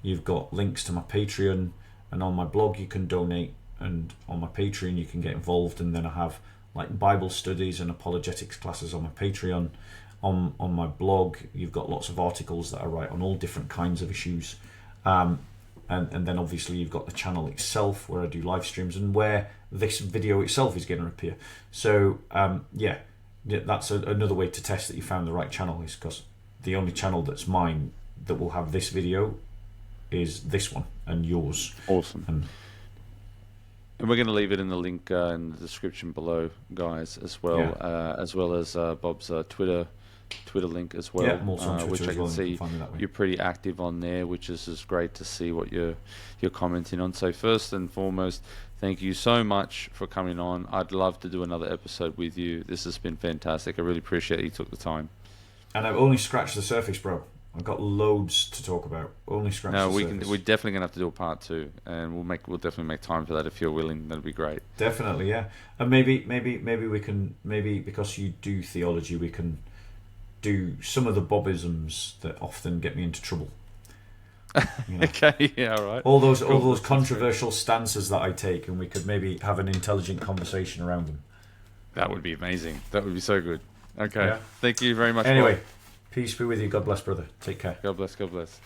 [SPEAKER 2] you've got links to my Patreon, and on my blog you can donate, and on my Patreon you can get involved, and then I have like Bible studies and apologetics classes on my Patreon. On my blog you've got lots of articles that I write on all different kinds of issues, and then obviously you've got the channel itself where I do live streams and where this video itself is going to appear. So that's another way to test that you found the right channel, is because the only channel that's mine that will have this video is this one, and yours.
[SPEAKER 1] Awesome. And we're going to leave it in the link in the description below, guys, as well as Bob's Twitter link as well,
[SPEAKER 2] I'm also on Twitter
[SPEAKER 1] which I can see you're pretty active on there, which is just great to see what you're commenting on. So first and foremost, thank you so much for coming on. I'd love to do another episode with you. This has been fantastic. I really appreciate you took the time.
[SPEAKER 2] And I've only scratched the surface, bro. I've got loads to talk about. Only scratched the surface.
[SPEAKER 1] We're definitely gonna have to do a part 2, and we'll definitely make time for that if you're willing. That'd be great.
[SPEAKER 2] Definitely, yeah. And maybe we can, because you do theology, we can do some of the Bobisms that often get me into trouble.
[SPEAKER 1] Okay, yeah, all right.
[SPEAKER 2] All those controversial stances that I take, and we could maybe have an intelligent conversation around them.
[SPEAKER 1] That would be amazing. That would be so good. Okay, Thank you very much.
[SPEAKER 2] Anyway.
[SPEAKER 1] Bob.
[SPEAKER 2] Peace be with you. God bless, brother. Take care.
[SPEAKER 1] God bless. God bless.